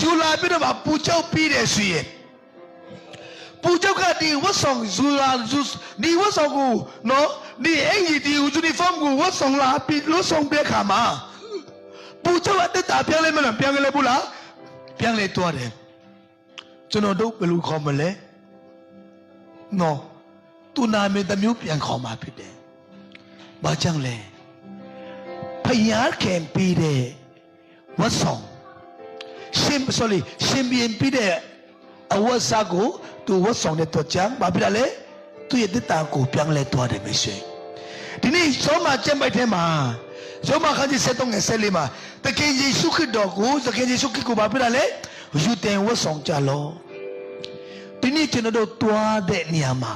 ယူလာပြီးတော့မှပူချောက်ပြီးတယ်ဆိုရင်ပူချောက်ကဒီဝတ်ဆောင်ဒီဝတ်ဆောင်ကိုနော်ဒီအင်ဂျီဒီယူနီဖောင်းကိုဝတ်ဆောင်လာပြီးလို့ဆောင်တဲ့ခါမှာပူချောက်အတက်တာပြန်လဲမလားပြန်လဲဘူးလားပြန်လဲသွားတယ်ကျွန်တော်တို့ဘယ်လိုခေါ်မလဲနော်သူနာမည်တစ်မျိုးပြန်ခေါ်มาဖြစ်တယ်ဘာကြောင့်လဲဖယားခင်ပြီးတဲ့ဝတ်ဆောင်ရှင်ပြန်ပြီးတဲ့အဝတ်စားကိုသူဝတ်ဆောင်တဲ့တော့ကြောင့်ဘာဖြစ်လဲသူရဲ့တက်တာကိုပြန်လဲသွားတယ်မရှိဒီနေ့သောမကျမ်းပိုက်ထဲမှာယောမခန်းကြီး73ငယ်14မှာတကယ်ယေရှုခရစ်တော်ကိုဘာဖြစ်လဲယူတင်ဝတ်ဆောင်ကြလောဒီနေ့ကျွန်တော်တို့တွားတဲ့နေရာမှာ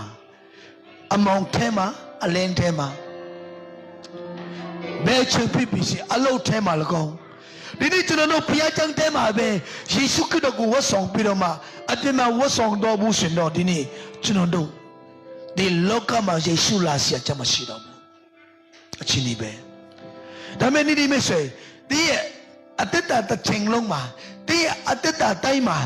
အမောင်ထဲမှာအလင်းထဲမှာဘယ်ချင်ဖြစ်ပြီးစီအလုပ်ထဲမှာလကောင်းဒီနေ့ကျွန်တော်တို့ဘုရားကျောင်းထဲမှာပဲယေရှုခရစ်တော်ကိုဝတ်ဆောင်ပြီးတော့မှအပြင်မှာဝတ်ဆောင်တော်ဘူးရှင်တော့ဒီနေ့ကျွန်တော်တို့ဒီလောကမှာယေရှုလာစီအချက်မရှိတော့ဘူးအချင်းကြီးပဲဒါမဲ့ဒီမိတ်ဆွေဒီရဲ့အတ္တတချင်းလုံးမှာဒီရဲ့အတ္တတိုင်းမှာ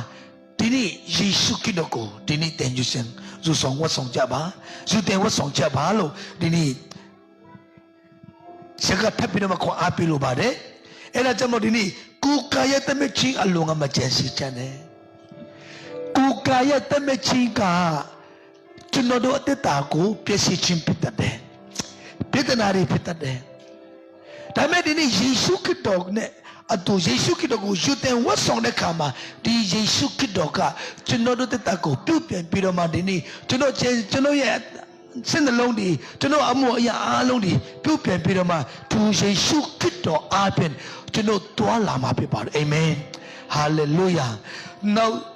ဒီနေ့ယေရှုခရစ်တော်ကိုဒီနေ့တင်ယူရှင်ယူဆောင်ဝတ်ဆောင်ကြပါယူတင်ဝတ်ဆောင်ကြပါလို့ဒီနေ့စကားထပ်ပြီးတော့ခေါ်အားပေးလို့ပါတယ်အဲ့ဒါကြောင့်မို့ဒီနေ့ကိုယ်ကရဲ့တမချင်းအလုံးကမကျန်စီချန်တယ်ကိုယ် kaya teme chinga Chinodo atetaku Piesi chimpitade Pitanari pitade Dame dini Yesu kitog ne Atu Yesu kitoku Juten wasong ne kama Di Yesu kitoka Chinodo tetaku Piupian piroma dini Chino ye Send the lonely to know a more ya lonely Piupian piroma To Yesu kito apen To know Tua lama people Amen Hallelujah Now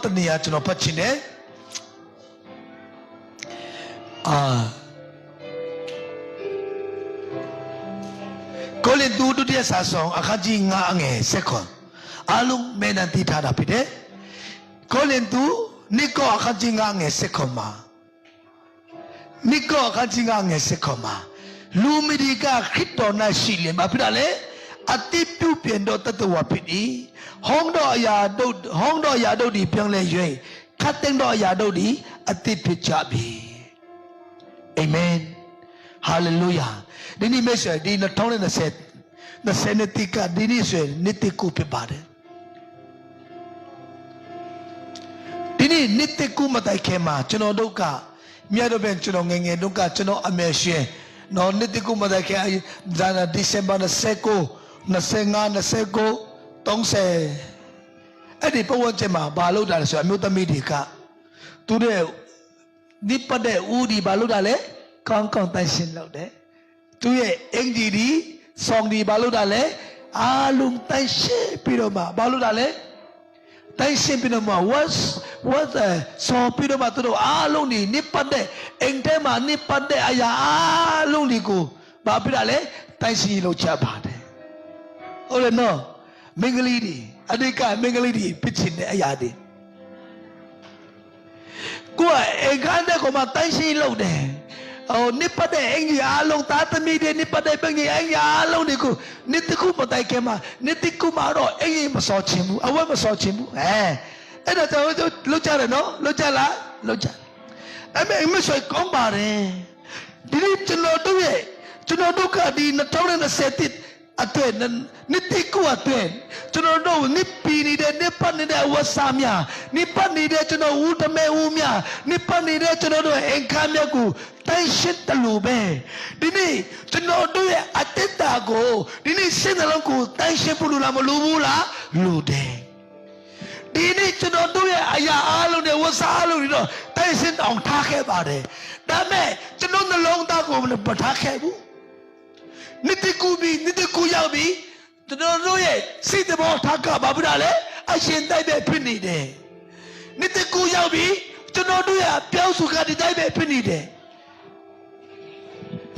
tania to know pachine Colin do dia sasong akaji nga ange second alung menanti tada pide Colin do niko akaji nga ange second ma niko akaji nga ange second ma lumidika khito na shile ma pidale ati piupian do tatwa pidi hong do ya do di pyang le yue khateng do ya do di ati pichabi Amen Hallelujah Dini mesha di na thong na set na senetika dini se nitiku pe bare Dini nitiku matai khema chano do ka mya do ben chano ngenge do ka chano ame shwe no nitiku matai khe jana December na seko na senga na seko 30အဲ့ဒီပတ်ဝန်းကျင်မှာဘာလုပ်တာလဲဆိုအမျိုးသမီးတွေကသူတဲ့ဒီပတ်တဲ့ဦးဒီဘာလုပ်တာလဲကောင်းကောင်းတန်ရှင်းလုပ်တယ်သူရဲ့အင်ဂျီဒီဆောင်းဒီဘာလုပ်တာလဲအားလုံးတန်ရှင်းပြီးတော့မှဘာလုပ်တာလဲတန်ရှင်းပြီးတော့မှ what ဆောင်းပြီးတော့မှသူတို့အားလုံးဒီနိပတ်တဲ့အင်ထဲမှာနိပတ်တဲ့အရာအားလုံးဒီကိုဘာပြတာလဲတန်ရှင်းလုပ်ချပါတယ်ဟုတ်တယ်နော်မင်္ဂလိဒီအဓိကမင်္ဂလိဒီဖြစ်ချင်တဲ့အရာတွေကိုယ်အိမ်ခန်းတဲ့ကောင်မှတန်ရှင်းလုပ်တယ်နိပတ်တဲ့အင်ကြီးအားလုံးသားသမီးတွေနိပတ်တဲ့ပင်ကြီးအင်ကြီးအားလုံးတွေကိုနိတခုမတိုင်ခင်မှာနိတခုမှာတော့အင်ကြီးမစောချင်ဘူးအဝတ်မစောချင်ဘူးအဲ့ဒါကြောင့်လုပ်ကြတယ်နော်လုပ်ကြလားလုပ်ကြအဲ့မဲ့မဆွေကောင်းပါတယ်ဒီနေ့ကျွန်တော်တို့ကဒီ2020အတွက်နိတိကူအတွက်ကျွန်တော်တို့နိပီနေတဲ့နိပတ်နေတဲ့အဝတ်စားများနိပတ်နေတဲ့ကျွန်တော်ဦးတမဲဦးများနိပတ်နေတဲ့ကျွန်တော်တို့အင်္ဂါမြတ်ကိုတိုင်းရှင်းတယ်လို့ပဲဒီနေ့ကျွန်တော်တို့ရဲ့အတ္တတာကိုဒီနေ့ရှင်းတဲ့လုံးကိုတိုင်းရှင်းဖို့လားမလိုဘူးလားလိုတယ်ဒီနေ့ကျွန်တော်တို့ရဲ့အရာအားလုံးနဲ့ဝတ်စားအားလုံးတွေတော့တိုင်းရှင်းအောင်ထားခဲ့ပါတယ်ဒါပေမဲ့ကျွန်တော်နှလုံးသားကိုမထားခဲ့ဘူးနိတကူရောက်ပြီကျွန်တော်တို့ရဲ့စိတ်တဘောထားကဘာဖြစ်တာလဲအရှင်တိုက်ပဲဖြစ်နေတယ်နိတကူရောက်ပြီကျွန်တော်တို့ရဲ့ပြောင်းစုကဒီတိုက်ပဲဖြစ်နေတယ်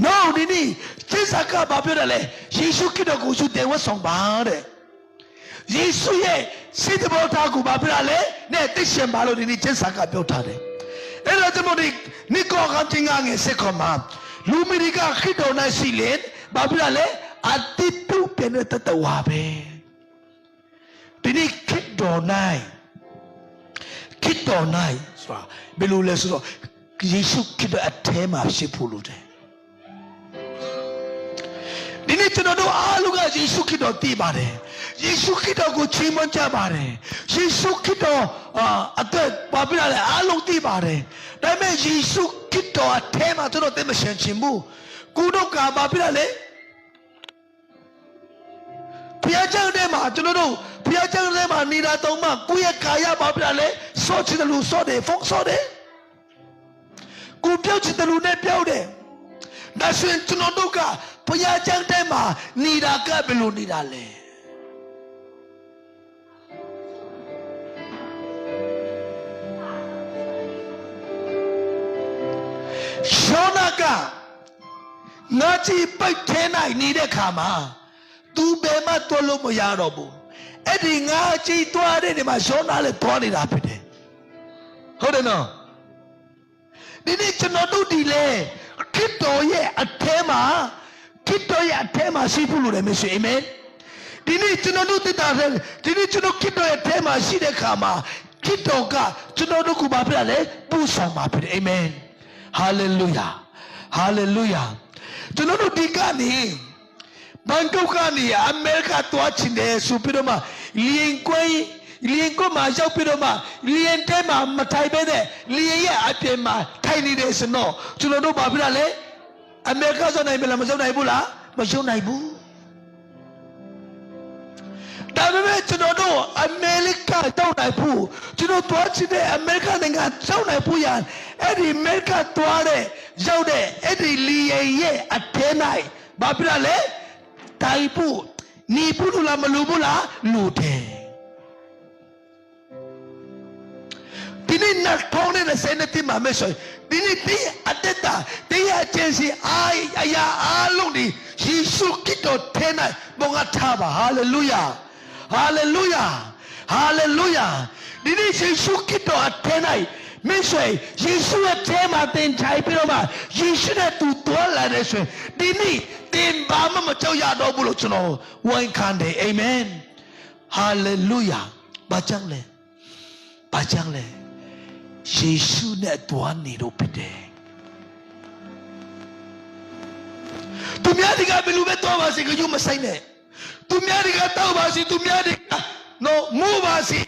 နော်ဒီနေ့စိတ်စကားဘာပြောတယ်လဲယေရှုခရစ်တော်ကိုယူတယ်ဝတ်ဆောင်ပါတဲ့ယေရှုရဲ့စိတ်တဘောထားကိုဘာဖြစ်တာလဲနဲ့သိရှင်ပါလို့ဒီနေ့စိတ်စကားပြောထားတယ်အဲ့တော့ကျွန်တော်ဒီနိကောကတင်ငါငယ်စစ်ခေါ်မှာလူမီရီကခရစ်တော်နဲ့ရှိလေဘာဖြစ်လဲအတိတုပြနေတတဝါပဲဒီနေ့ခရစ်တော်နိုင်ဆိုတာဘယ်လိုလဲဆိုတော့ယေရှုခရစ်တော်အထဲမှာရှိဖို့လို့တယ်ဒီနေ့ကျွန်တော်တို့အားလုံးကယေရှုခရစ်တော်သိပါတယ်ယေရှုခရစ်တော်ကိုချီးမွမ်းကြပါတယ်ယေရှုခရစ်တော်အတွက်ဘာဖြစ်လဲအားလုံးသိပါတယ်ဒါပေမဲ့ယေရှုခရစ်တော်အထဲမှာကျွန်တော်သိမရှင်းချင်ဘူးကိုတို့ကဘာဖြစ်လဲဘုရားကျောင်းထဲမှာကျွန်တော်တို့ဘုရားကျောင်းထဲမှာနေတာတော့မှကိုယ့်ရဲ့ကာယဘာဖြစ်လဲစောချတယ်လို့စောတယ်ဖုန်းစောတယ်ကိုပြောချင်တယ်လို့နဲ့ပြောတယ်ဒါဆိုရင်ကျွန်တော်တို့ကဘုရားကျောင်းထဲမှာနေတာကဘယ်လိုနေတာလဲရှောနာကငါကြည့်ပိတ်ထဲနိုင်နေတဲ့ခါမှာသူဘယ်မှတွလို့မရတော့ဘူးအဲ့ဒီငါကြည့်သွားတဲ့နေမှာရှောနာလည်းသွားနေတာဖြစ်တယ်ဟုတ်တယ်နော်ဒီနေ့ကျွန်တော်တို့ဒီလေခရစ်တော်ရဲ့အထဲမှာရှိဖို့လို့လည်းမရှိအာမင်ဒီနေ့ကျွန်တော်တို့တည်တာလေဒီနေ့ကျွန်တော်ခရစ်တော်ရဲ့အထဲမှာရှိတဲ့ခါမှာခရစ်တော်ကကျွန်တော်တို့ကိုဘာဖြစ်လဲပူဆောင်ပါဖြစ်တယ်အာမင်ဟာလေလုယာကျွန်တော်တို့ဒီကနေဘန်ကောက်ကနေအမေရိကသွားချင်တယ်ဆိုပြီးတော့မှလျင်ကွင်း liền có mà giao pi đâu mà liền thế mà thay bên này liền ya ai bên mà thay đi đấy xin nó chúng nó đâu bảo biết là lấy America sau này mình làm sao này bu lá mà sao này bu đã biết chúng nó đâu America sau này bu chúng nó toa chỉ để America này ngàn sau này bu yan ấy đi America toa đấy giao đấy ấy đi liền ya ở thế này bảo biết là lấy thay bu ni bu lu làm lu bu lá lu thế Dini nak tahu ni nasi nanti mama soy. Dini di adeta, dia agensi ayah alung di Yesus kita tenai mengataba. Haleluya, haleluya, haleluya. Dini Yesus kita tenai. Mesoi Yesus tema ten cai piroma. Yesus tu tuan lah resoi. Dini ten bama macam ya dua bulu cuno. Wan kande, amen. Haleluya. Bacang le, bacang le. Yesus ne Tuhan ni rupide. Tumia diga belu betul basi keju masai ne. Tumia diga tahu basi tumia diga no mu basi.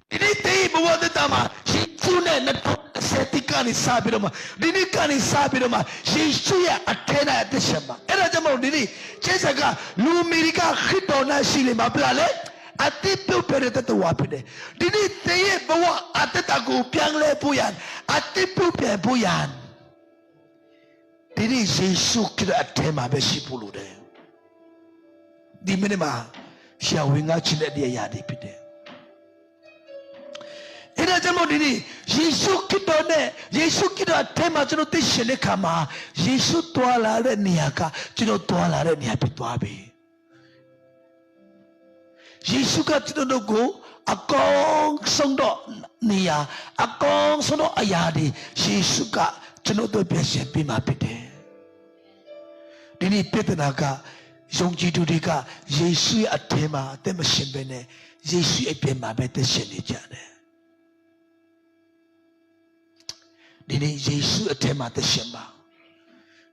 Ini tei bawa tetama. Yesus ne na setika ni sabi doma. Dini kan ni sabi doma. Yesus ya atena ateshama. Era jamu dini. Cesaka lu Amerika khito na sile mapilale. Ati piu pereta tu wapide. Dini teye bawa ati taku piang le puyan. Ati piu piang puyan. Dini Yesus kira atema besi pulu de. Di mana mah siapa winga cina dia yadi pide. Ina jamu dini Yesus kita ne Yesus kita atema cino tishene kama Yesus tua lare niaka cino tua lare niapi tua be. Yesus kata nunggu akong sondo niya akong sondo ayadi Yesus kata cenoto biasa bima pide. Dini pete naga yongji tu dika Yesus atema sembene Yesus bima bete seni jane. Dini Yesus atema te semba.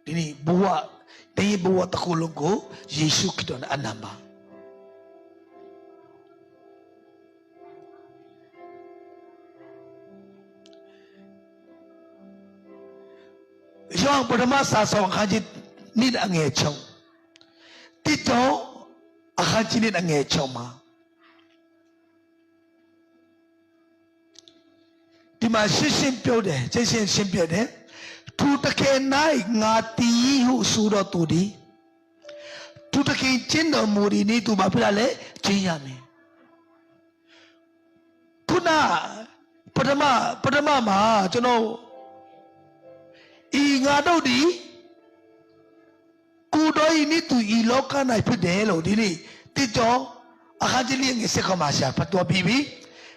Dini buwa takulungku Yesus kita anamba. Yang pertama sasong haji ni angecong, tito haji ni angecong ma. Di masih simple deh, jadi simple deh. Tu tak naik ngati hu surat tu di. Tu tak cinta muri ni tu bapa lale cian ni. Kuna pertama mah jono. Ingat di kudo ini tu ilokan ai pedelo dini tijo akan jadi yang isi kemasya patwa bibi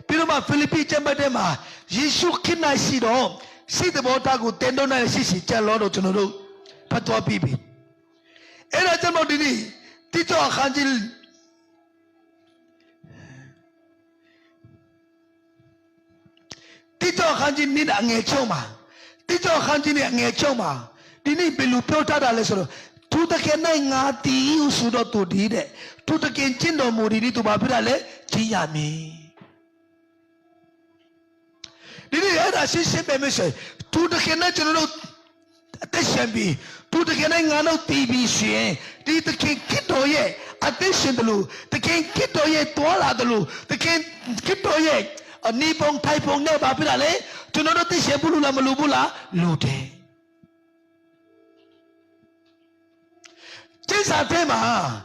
pirma Filipi cembade mah Yesus kena sido si debota ku tendo na si calo do cuno patwa bibi era cembade dini tijo akan jadi ni angecong mah Tijo kanji ni ngecong mah, dini belu pelta dalam soro. Tu tak kena ngati usudo tu di de. Tu tak kencing do muri ni tu bapi dalam ciami. Dini ada sisi bemes. Tu tak kena jono tesembi. Tu tak kena ngano TV sih. Di tak kito ye attention dulu. Tak kito ye tuala dulu. Tak kito ye ni pong thai pong ne bapi dalam. Cuma nanti siapa lu lama lu bula lude. Jasa tema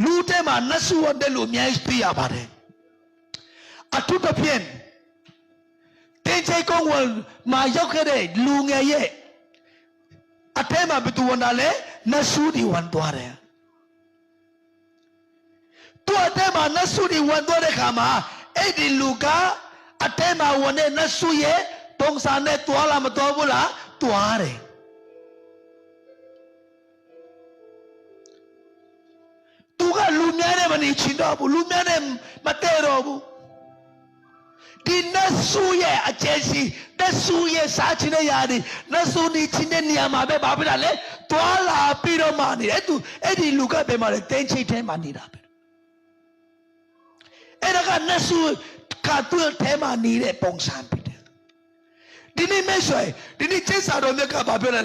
lude ma nasu wande lu miai pia bare. Atu tapien. Tenjai kong wal ma yau kere lu ngaye. Atema betu wandale nasu di wanduare. Tu atema nasu di wanduare kama edi luka. Atema wane nasuye tongsa ne tuala matobula tuare. Tuga lumiane mani chindobu lumiane materobu. Di nasuye ajensi nasuye sachine yadi nasuni chine niyamabe babirale tuala piro mani etu edi luka be mare tenchi te mani rabe. ဒါကနတ်ဆူကသူ့ထဲမှာနေတဲ့ပုံစံဖြစ်တယ်ဒီနေ့မဲ့ဆွေဒီနေ့ကျင့်စာတော်မြတ်ကဘာပြောလဲ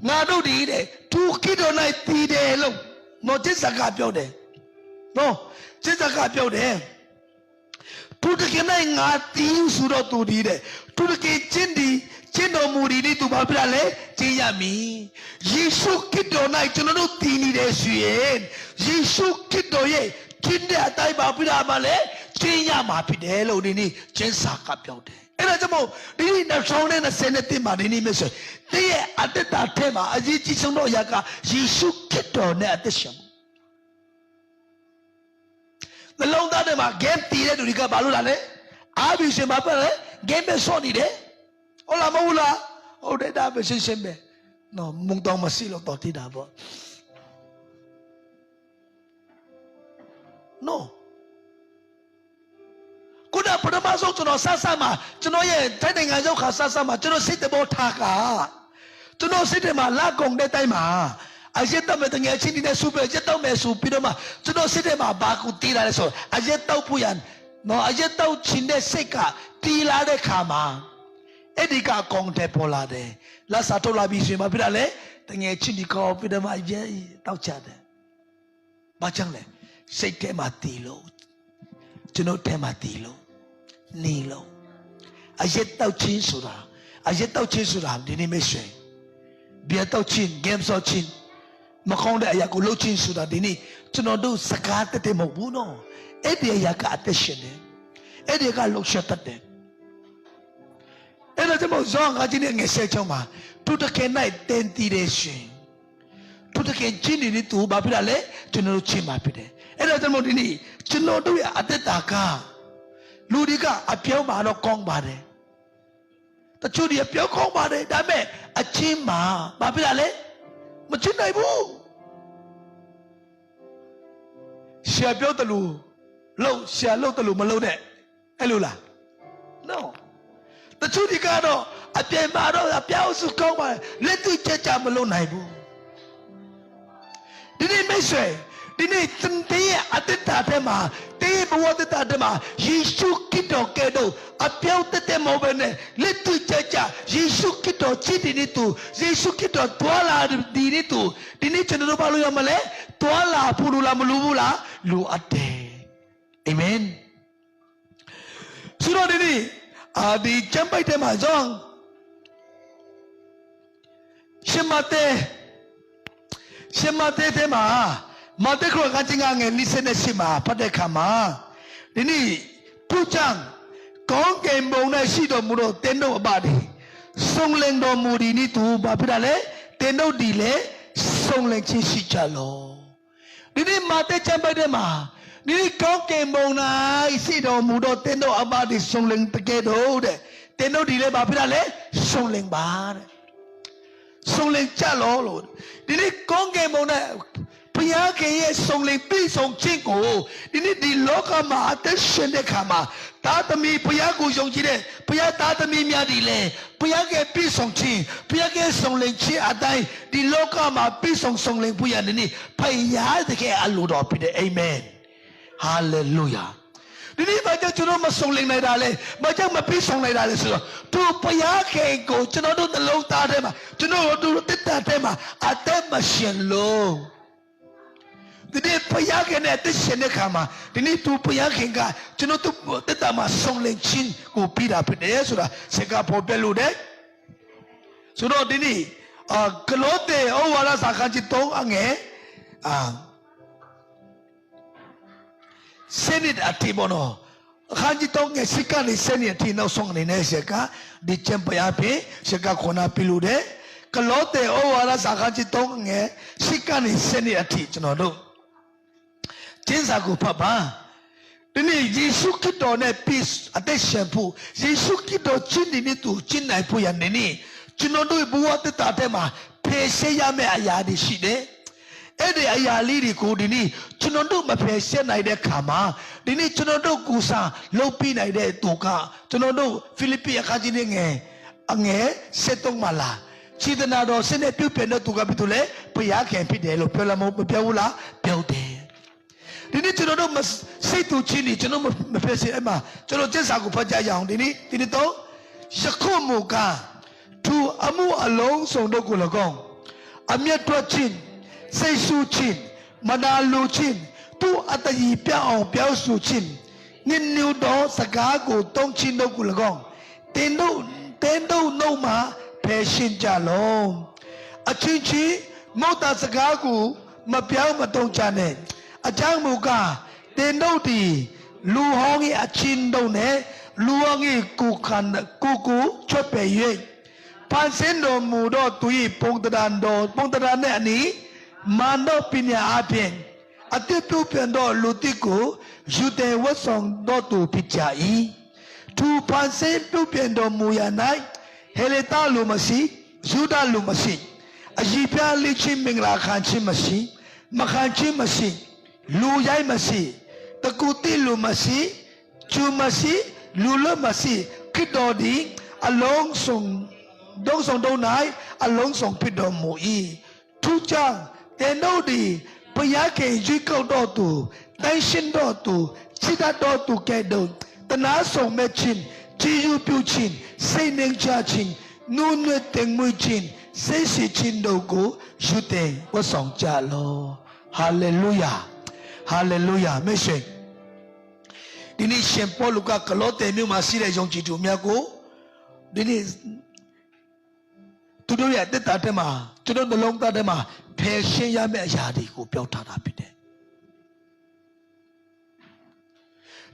ငါတို့ဒီတဲ့သူကိတော်၌တည်တယ်လို့နော်ကျင့်စာကပြောတယ်နော်ကျင့်စာကပြောတယ်သူတကယ်နဲ့ငါတည်ဆိုတော့သူဒီတဲ့သူတကယ်ကျင့်တော်မူဒီနေ့သူဘာဖြစ်လဲကျင့်ရမည်ယေရှုခရစ်တော်၌ကျွန်တော်တို့တည်နေတယ်ဆိုရင်ယေရှုခရစ်တော်ရဲ့ကျင့်တဲ့အတိုင်းဘာဖြစ်ရမှာလဲကျင့်ရမှာဖြစ်တယ်လို့ဒီနေ့ကျင့်စာကပြောတယ်အဲ့ဒါကြောင့်မို့ဒီနေ့2020မှာဒီနေ့မြတ်ဆိုတည့်ရဲ့အတ္တထဲမှာအရေးကြီးဆုံးတော့အရာကယေရှုခရစ်တော်နဲ့အသက်ရှင်နှလုံးသားထဲမှာ game တည်တဲ့သူတွေကဘာလို့လာလဲအာဘီရှင်ဘာပဲလဲ game ပဲဆော့နေတယ်ဟုတ်လားမဟုတ်လားဟုတ်တယ်ဒါပဲရှင်းရှင်းပဲနော်မုံတောင်မရှိလို့တော်တည်တာပေါ့ no ခုနပထမဆုံးကျွန်တော်ဆဆမှာကျွန်တော်ရဲ့ထိုင်နိုင်ငံရောက်ခါဆဆမှာကျွန်တော်စိတ်တဘောထားကကျွန်တော်စိတ်ထဲမှာလက်ကုံတဲ့တိုင်းမှာအရက်တော့မဲ့တငယ်ချင်းတွေစူပဲရက်တော့မဲ့စူပြီးတော့မှကျွန်တော်စိတ်ထဲမှာဘာကူတီးလာလဲဆိုအရက်တော့ဖို့ရန်နော်အရက်တော့ချင်းတဲ့စိတ်ကတီးလာတဲ့ခါမှာအဲ့ဒီကကောင်းတဲ့ပေါ်လာတယ်လက်စာထုတ်လာပြီးဆိုရင်မဖြစ်တာလေတငယ်ချင်းဒီကောပြီးတော့မှရဲတောက်ချတယ်ဘာကြောင့်လဲစိတ်ထဲမှာတီးလို့ကျွန်တော်ထဲမှာတီးလို့နေလို့အရက်တော့ချင်းဆိုတာဒီနေ့မရှိ ဘီတော့ချင်း game ဆော့ချင်းမကောင်းတဲ့အရာကိုလုပ်ချင်းဆိုတာဒီနေ့ကျွန်တော်တို့စကားတက်မဟုတ်ဘူးနော်အဲ့ဒီအရာကအသက်ရှင်တယ်အဲ့ဒီကလှုပ်ရှားတတ်တယ်အဲ့ဒါကြောင့်ဇောင်းကကြီးနဲ့ငယ်ဆက်ချောင်းမှာသူတကယ်၌တင်တည်တယ်ရှင်သူတကယ်ချင်းနေသူဘာဖြစ်လဲကျွန်တော်တို့ချင်းမှာဖြစ်တယ်အဲ့ဒါကြောင့်ဒီနေ့ကျွန်တော်တို့ရဲ့အသက်တာကလူတွေကအပြောင်းမှာတော့ကောင်းပါတယ်တချို့တွေပြောင်းကောင်းပါတယ်ဒါပေမဲ့အချင်းမှာဘာဖြစ်လဲမချစ်နိုင်ဘူးရှာပြောတယ်လို့လို့ရှာလို့တယ်လို့မလို့နဲ့အဲ့လိုလား no တချို့တွေကတော့အပြင်းမှာတော့အပြောင်းစုကောင်းပါတယ်လက်တွေ့ကြမလို့နိုင်ဘူးဒီနေ့မိတ်ဆွေဒီနေ့တည်းရဲ့အတ္တထဲမှာတေးဘဝတ္တထဲမှာယေရှုခရစ်တော်ကဲ့သို့အပြောင်းတဲ့မဟုတ်ဘဲနဲ့လက်တွေ့ကြယေရှုခရစ်တော်ချစ်တဲ့နေ့သူယေရှုခရစ်တော်တွာလာဒီနေ့သူဒီနေ့ကျွန်တော်တို့ဘာလို့ရမလဲတွာလာဖို့လို့လားမလိုဘူးလားလိုအပ်တယ်အာမင်ဆိုတော့ဒီနေ့ဒီကျမ်းပိုက်ထဲမှာဇောင်းရှမတဲထဲမှာမတ်တခရကချင်းငယ်လိစနဲ့ရှိမှာဖတ်တဲ့ခါမှာဒီနေ့သူချံကောင်းကင်ဘုံနဲ့ရှိတော်မူတော့တင်းတို့အပါဒီစုံလင်တော်မူဒီနေ့သူဘာဖြစ်တာလဲတင်းတို့ဒီလေစုံလင်ချင်းရှိကြလောဒီနေ့မတ်တဲ့ချမ်းပိုက်တဲ့မှာဒီနေ့ကောင်းကင်ဘုံ၌ရှိတော်မူတော့တင်းတို့အပါဒီစုံလင်တကယ်တော့တဲ့တင်းတို့ဒီလေဘာဖြစ်တာလဲစုံလင်ပါတဲ့စုံလင်ကြလောလို့ဒီနေ့ကောင်းကင်ဘုံနဲ့ဘုရားခင်ရဲ့စုံလင်ပြီးဆုံးခြင်းကိုဒီနေ့ဒီလောကမှာအသက်ရှင်တဲ့ခါမှာသားသမီးဘုရားကိုယုံကြည်တဲ့ဘုရားသားသမီးများဒီလေဘုရားကပြီးဆုံးခြင်းဘုရားကစုံလင်ခြင်းအတိုင်းဒီလောကမှာပြီးဆုံးစုံလင်ဖို့ရနေနေဘုရားတကယ်အလိုတော်ဖြစ်တယ်အာမင်ဟာလေလုယာဒီနေ့ဘာကြောင့်ကျွန်တော်မစုံလင်နိုင်တာလဲဘာကြောင့်မပြီးဆုံးနိုင်တာလဲဆိုတော့သူဘုရားခင်ကိုကျွန်တော်တို့နှလုံးသားထဲမှာကျွန်တော်တို့တက်တာထဲမှာအသက်မရှင်လို့ဒီနေ့ဘုရားခင်နဲ့တရှင်တဲ့ခါမှာဒီနေ့သူဘုရားခင်ကကျွန်တော်တို့တက်တာမှာစုံလင်ခြင်းကိုပြီးတာဖြစ်တယ်ဆိုတာစကားပေါ်ပြလို့တဲ့ဆိုတော့ဒီနေ့ကလောသဲဩဝါဒစာခန်းကြီး3အငယ်စနစ်အတိဘောနော်ခန်းကြီး3ငယ်စိတ်ကနေစနစ်အတိနောက်ဆုံးနေတဲ့စကားဒီချမ်ပယာဖေစကားခေါ်နာပြလို့တဲ့ကလောသဲဩဝါဒစာခန်းကြီး3ငယ်စိတ်ကနေစနစ်အတိကျွန်တော်တို့ကျင်းစာကိုဖတ်ပါဒီနေ့ယေရှုခရစ်တော်နဲ့ peace အသက်ရှင်ဖို့ယေရှုခရစ်တော်ချင်းနေသူချင်းနိုင်ဖို့ရနေနေကျွန်တော်တို့ဘဝတတထဲမှာဖယ်ရှင်းရမယ့်အရာတွေရှိတယ်အဲ့ဒီအရာလေးတွေကိုဒီနေ့ကျွန်တော်တို့မဖယ်ရှင်းနိုင်တဲ့ခါမှာဒီနေ့ကျွန်တော်တို့ကူစာလုပ်ပြနိုင်တဲ့သူကကျွန်တော်တို့ဖိလိပ္ပိအခန်းကြီးငယ်73မှာလာခြေတနာတော်စနစ်ပြုတ်ပြတဲ့သူကဘယ်သူလဲဘုရားခင်ဖြစ်တယ်လို့ပြောလာမပြောဘူးလားပြောတယ် ဒီနေ့ကျွန်တော်တို့စိတ်တူချင်းနေကျွန်တော်မဖြစ်စေအဲ့မှာကျွန်တော်ကျင့်စာကိုဖတ်ကြရအောင်ဒီနေ့တော့ယခုမူကားသူအမှုအလုံးစုံတို့ကို၎င်းအမျက်ထွက်ခြင်းစိတ်ဆူခြင်းမနာလိုခြင်းသူအတည်ပြောင်းအောင်ပြောဆိုခြင်းညင်ညူသောစကားကိုတုံးချင်းတို့ကို၎င်းတင်းတို့နှုတ်မှာဖယ်ရှင်းကြလုံးအချင်းချင်းမောက်တာစကားကိုမပြောင်းမတုံးကြနဲ့အကြောင်းမူကားတင်းတို့ဒီလူဟောင်းရဲ့အချင်းတို့နဲ့လူဟောင်းရဲ့ကိုချွတ်ပေ၍ဖန်ဆင်းတော်မူသောသူ၏ပုံတရံနဲ့အနီးမာနပညာအပြင်အတိတ်ပြုပြန်သောလူတိကိုယူတယ်ဝတ်ဆောင်တော်သူဖြစ်ကြ၏သူဖန်ဆင်းပြုပြန်တော်မူရ၌ဟေလေတာလူမရှိယူဒလူမရှိအကြီးပြားလေးချင်းမင်္ဂလာခံခြင်းမရှိမခံခြင်းမရှိလူရိုက်မရှိတကူတိလူမရှိကျူမရှိလူလမရှိခိတော်ဒီအလုံးစုံဒုံဆောင်တို့၌အလုံးစုံဖြစ်တော်မူ၏သူကြောင့်တဲ့တို့ဒီဘုရားခင်ရွေးကောက်တော်သူတိုင်းရှင်းတော်သူချစ်တော်သူကဲ့သို့တနာဆောင်မဲ့ခြင်းကြည်ယူပြုခြင်းစိတ်နှံချခြင်းနုနွေတင်မွေးခြင်းစိတ်ရှိခြင်းတို့ကိုယူတဲ့ဝတ်ဆောင်ကြလောဟာလေလုယာဟာလေလုယာမေရှင်ဒီနေ့ရှင်ပေါလုကကလောသဲမြို့မှာရှိတဲ့ယုံကြည်သူများကိုဒီနေ့သူတို့ရဲ့တက်တာတဲ့မှာကျွန်တော်နှလုံးသားထဲမှာဖယ်ရှင်းရမယ့်အရာတွေကိုပြောထားတာဖြစ်တယ်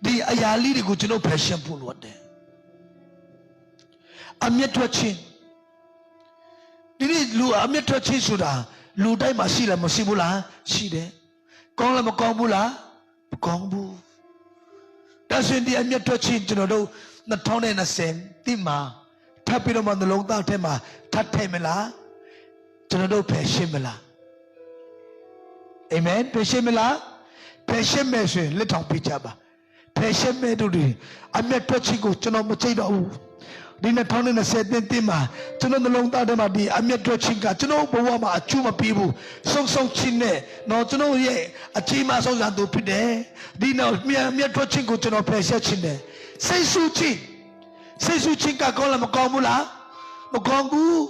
ဒီအရာလေးတွေကိုကျွန်တော်ဖယ်ရှင်းဖို့လိုတယ်အမျက်ထွက်ခြင်းဒီနေ့လူအမျက်ထွက်ခြင်းဆိုတာလူတိုင်းမှာရှိလားမရှိဘူးလားရှိတယ်ကောင်းလားမကောင်းဘူးလားမကောင်းဘူးဒါဆိုရင်ဒီအမျက်ထွက်ခြင်းကျွန်တော်တို့2020တိမှာထပ်ပြီးတော့မှနှလုံးသားထဲမှာထပ်ထည့်မလားကျွန်တော်တို့ဖယ်ရှင်းမလားအာမင်ဖယ်ရှင်းမလားဖယ်ရှင်းမယ်ဆိုရင်လက်ထောင်ပြကြပါဖယ်ရှင်းမဲ့တို့ဒီအမျက်ထွက်ခြင်းကိုကျွန်တော်မကြိတ်တော့ဘူးဒီ2020တင်မှာကျွန်တော်နှလုံးသားထဲမှာဒီအမျက်ထွက်ခြင်းကကျွန်တော်ဘဝမှာအကျိုးမပေးဘူးဆုံးချင်းနဲ့တော့ကျွန်တော်ရဲ့အချိန်မှဆုံးစံသူဖြစ်တယ်ဒီနောက်အမျက်ထွက်ခြင်းကိုကျွန်တော်ဖယ်ရှင်းခြင်းတယ်စိတ်ဆူခြင်းကကောင်းလားမကောင်းဘူးလားမကောင်းဘူး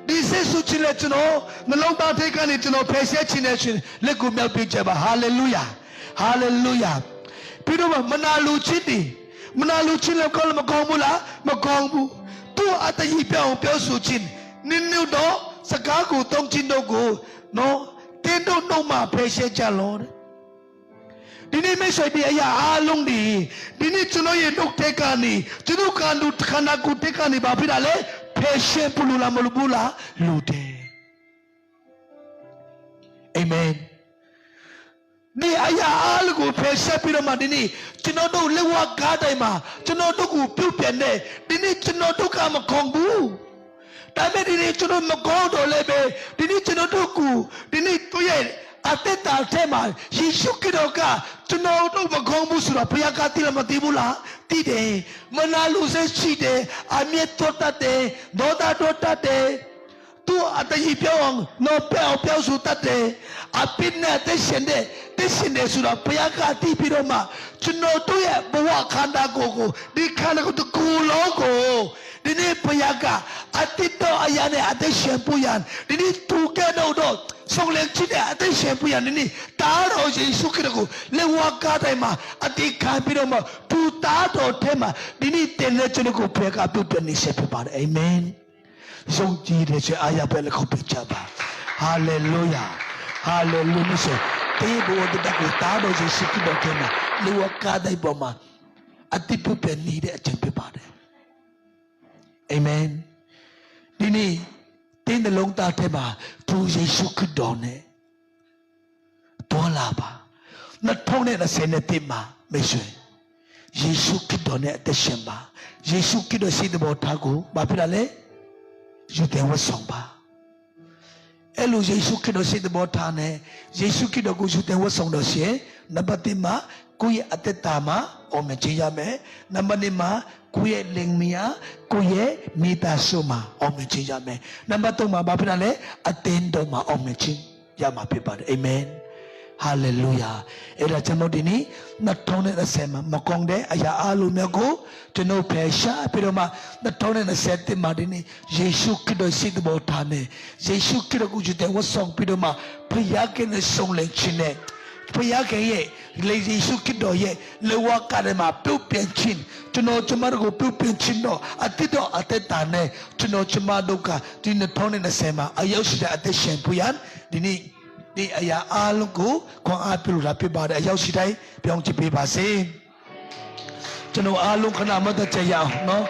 ဒီစိတ်ဆူခြင်းနဲ့ကျွန်တော်နှလုံးသားထဲကနေကျွန်တော်ဖယ်ရှင်းခြင်းနဲ့ရှင်လက်ကိုမြောက်ပြကြပါဟာလေလုယာဟာလေလုယာပြီးတော့မနာလိုခြင်းလည်းကောင်းလားမကောင်းဘူးလားမကောင်းဘူးသူ့အတ္တကြီးပြောင်းပြောဆိုခြင်းနင်းတို့တော့စကားကိုတုံးခြင်းတို့ကိုနော်တင်းတို့နှုတ်မှာဖယ်ရှင်းကြလောဒီနေ့မိတ်ဆွေဒီအရာအားလုံးဒီနေ့ကျွန်တော်ရဲ့နှုတ်ထဲကနေကျွန်တော်ခန္ဓာကိုယ်ထဲကနေဘာဖြစ်တာလဲဖယ်ရှင်းဖို့လိုလားမလိုဘူးလားလိုတယ်အာမင်ဒီအရာအားလုံးကိုဖယ်ရှင်းပြီးတော့မှဒီနေ့ကျွန်တော်တို့လက်ဝါးကားတိုင်းမှာကျွန်တော်တို့ကိုပြုတ်ပြန်တဲ့ဒီနေ့ကျွန်တော်တို့ကမခေါင်ဘူးဒါပေမဲ့ဒီနေ့ကျွန်တော်မကောင်းတော့လည်းပဲဒီနေ့ကျွန်တော်တို့ကိုဒီနေ့သူရဲ့အသက်တာထဲမှာယေရှုခရစ်တော်ကကျွန်တော်တို့မကောင်းဘူးဆိုတော့ဘုရားကသိလားမသိဘူးလားသိတယ်မနာလိုစိတ်ရှိတယ်အမျက်တော်တတ်တယ်ဒေါသတော်တတ်တယ်သူအတည်ပြောင်းနော်ပြောင်းဆိုတတ်တယ်အပိနဲ့တက်ရှင်တယ်ဆိုတော့ဘုရားကသိပြီးတော့မှကျွန်တော်တို့ရဲ့ဘဝခန္ဓာကိုယ်ကိုဒီခန္ဓာကိုယ်တစ်ခုလုံးကိုဒီနေ့ဘုရားကအတိတ်တော်အရာနဲ့အသက်ရှင်ဖို့ရန်ဒီနေ့သူကဲတော့ဆုံးလက်ချစ်တဲ့အသက်ရှင်ဖို့ရန်ဒီနေ့တားတော်ယေရှုခရစ်ကိုလက်ဝါးကားတိုင်းမှာအတိတ်ခံပြီးတော့မှသူတားတော်ထဲမှာဒီနေ့တင်တဲ့ကျွန်တော်ကိုဘုရားကပြုတ်နေစေဖြစ်ပါတယ်အာမင်ယုံကြည်တဲ့အားရပဲလက်ခုပ်ပြချပါဟာလေလုယာဟာလေလုယာတေဘောတတကိုတားတော်ယေရှုခရစ်တော်ထဲမှာလက်ဝါးကားတိုင်းပေါ်မှာအတိတ်ပြုတ်နေတဲ့အချိန်ဖြစ်ပါတယ်အာမင်ဒီနေ့တင်းတဲ့လုံးသားထဲမှာသူယေရှုခရစ်တော်နဲ့တော်လာပါ2020မှာမိတ်ဆွေယေရှုခရစ်တော်နဲ့အသက်ရှင်ပါယေရှုခရစ်တော်ရှိတဲ့ဘောထားကိုဘာဖြစ်လာလဲယူတယ်ဝတ်ဆောင်ပါအဲ့လိုယေရှုခရစ်တော်ရှိတဲ့ဘောထားနဲ့ယေရှုခရစ်တော်ကိုယူတယ်ဝတ်ဆောင်တော့ရှင်နံပါတ်1မှာကိုယ့်ရဲ့အသက်တာမှာအော်မချရမယ်နံပါတ်2မှာကိုယ့်ရဲ့လင်မယားကိုယ့်ရဲ့မိသားစုမှာအော်မချရမယ်နံပါတ်3မှာဘာဖြစ်လဲအသင်းတော်မှာအော်မချရမှာဖြစ်ပါတယ်အာမင် Hallelujah. Era chamo dini na tone na sema makonde aya alu myago teno pesha pero ma na tone na sete ma dini Yesu kido sit bo thane Yesu kido ku jute wa song pero ma phaya ke ne song le chine phaya ke ye le Yesu kido ye le wa ka de ma pyu pian chin teno chama ko pyu pian chin do atito ateta ne teno chama do ka di na tone na sema ayaw sida atet shen puyan diniဒီအရာအားလုံးကိုခွန်အားပြုလို့လာဖြစ်ပါတယ်အရောက်ရှိတိုင်းပြောင်းချပေးပါစေကျွန်တော်အားလုံးခဏမတ်သက်ကြရအောင်နော်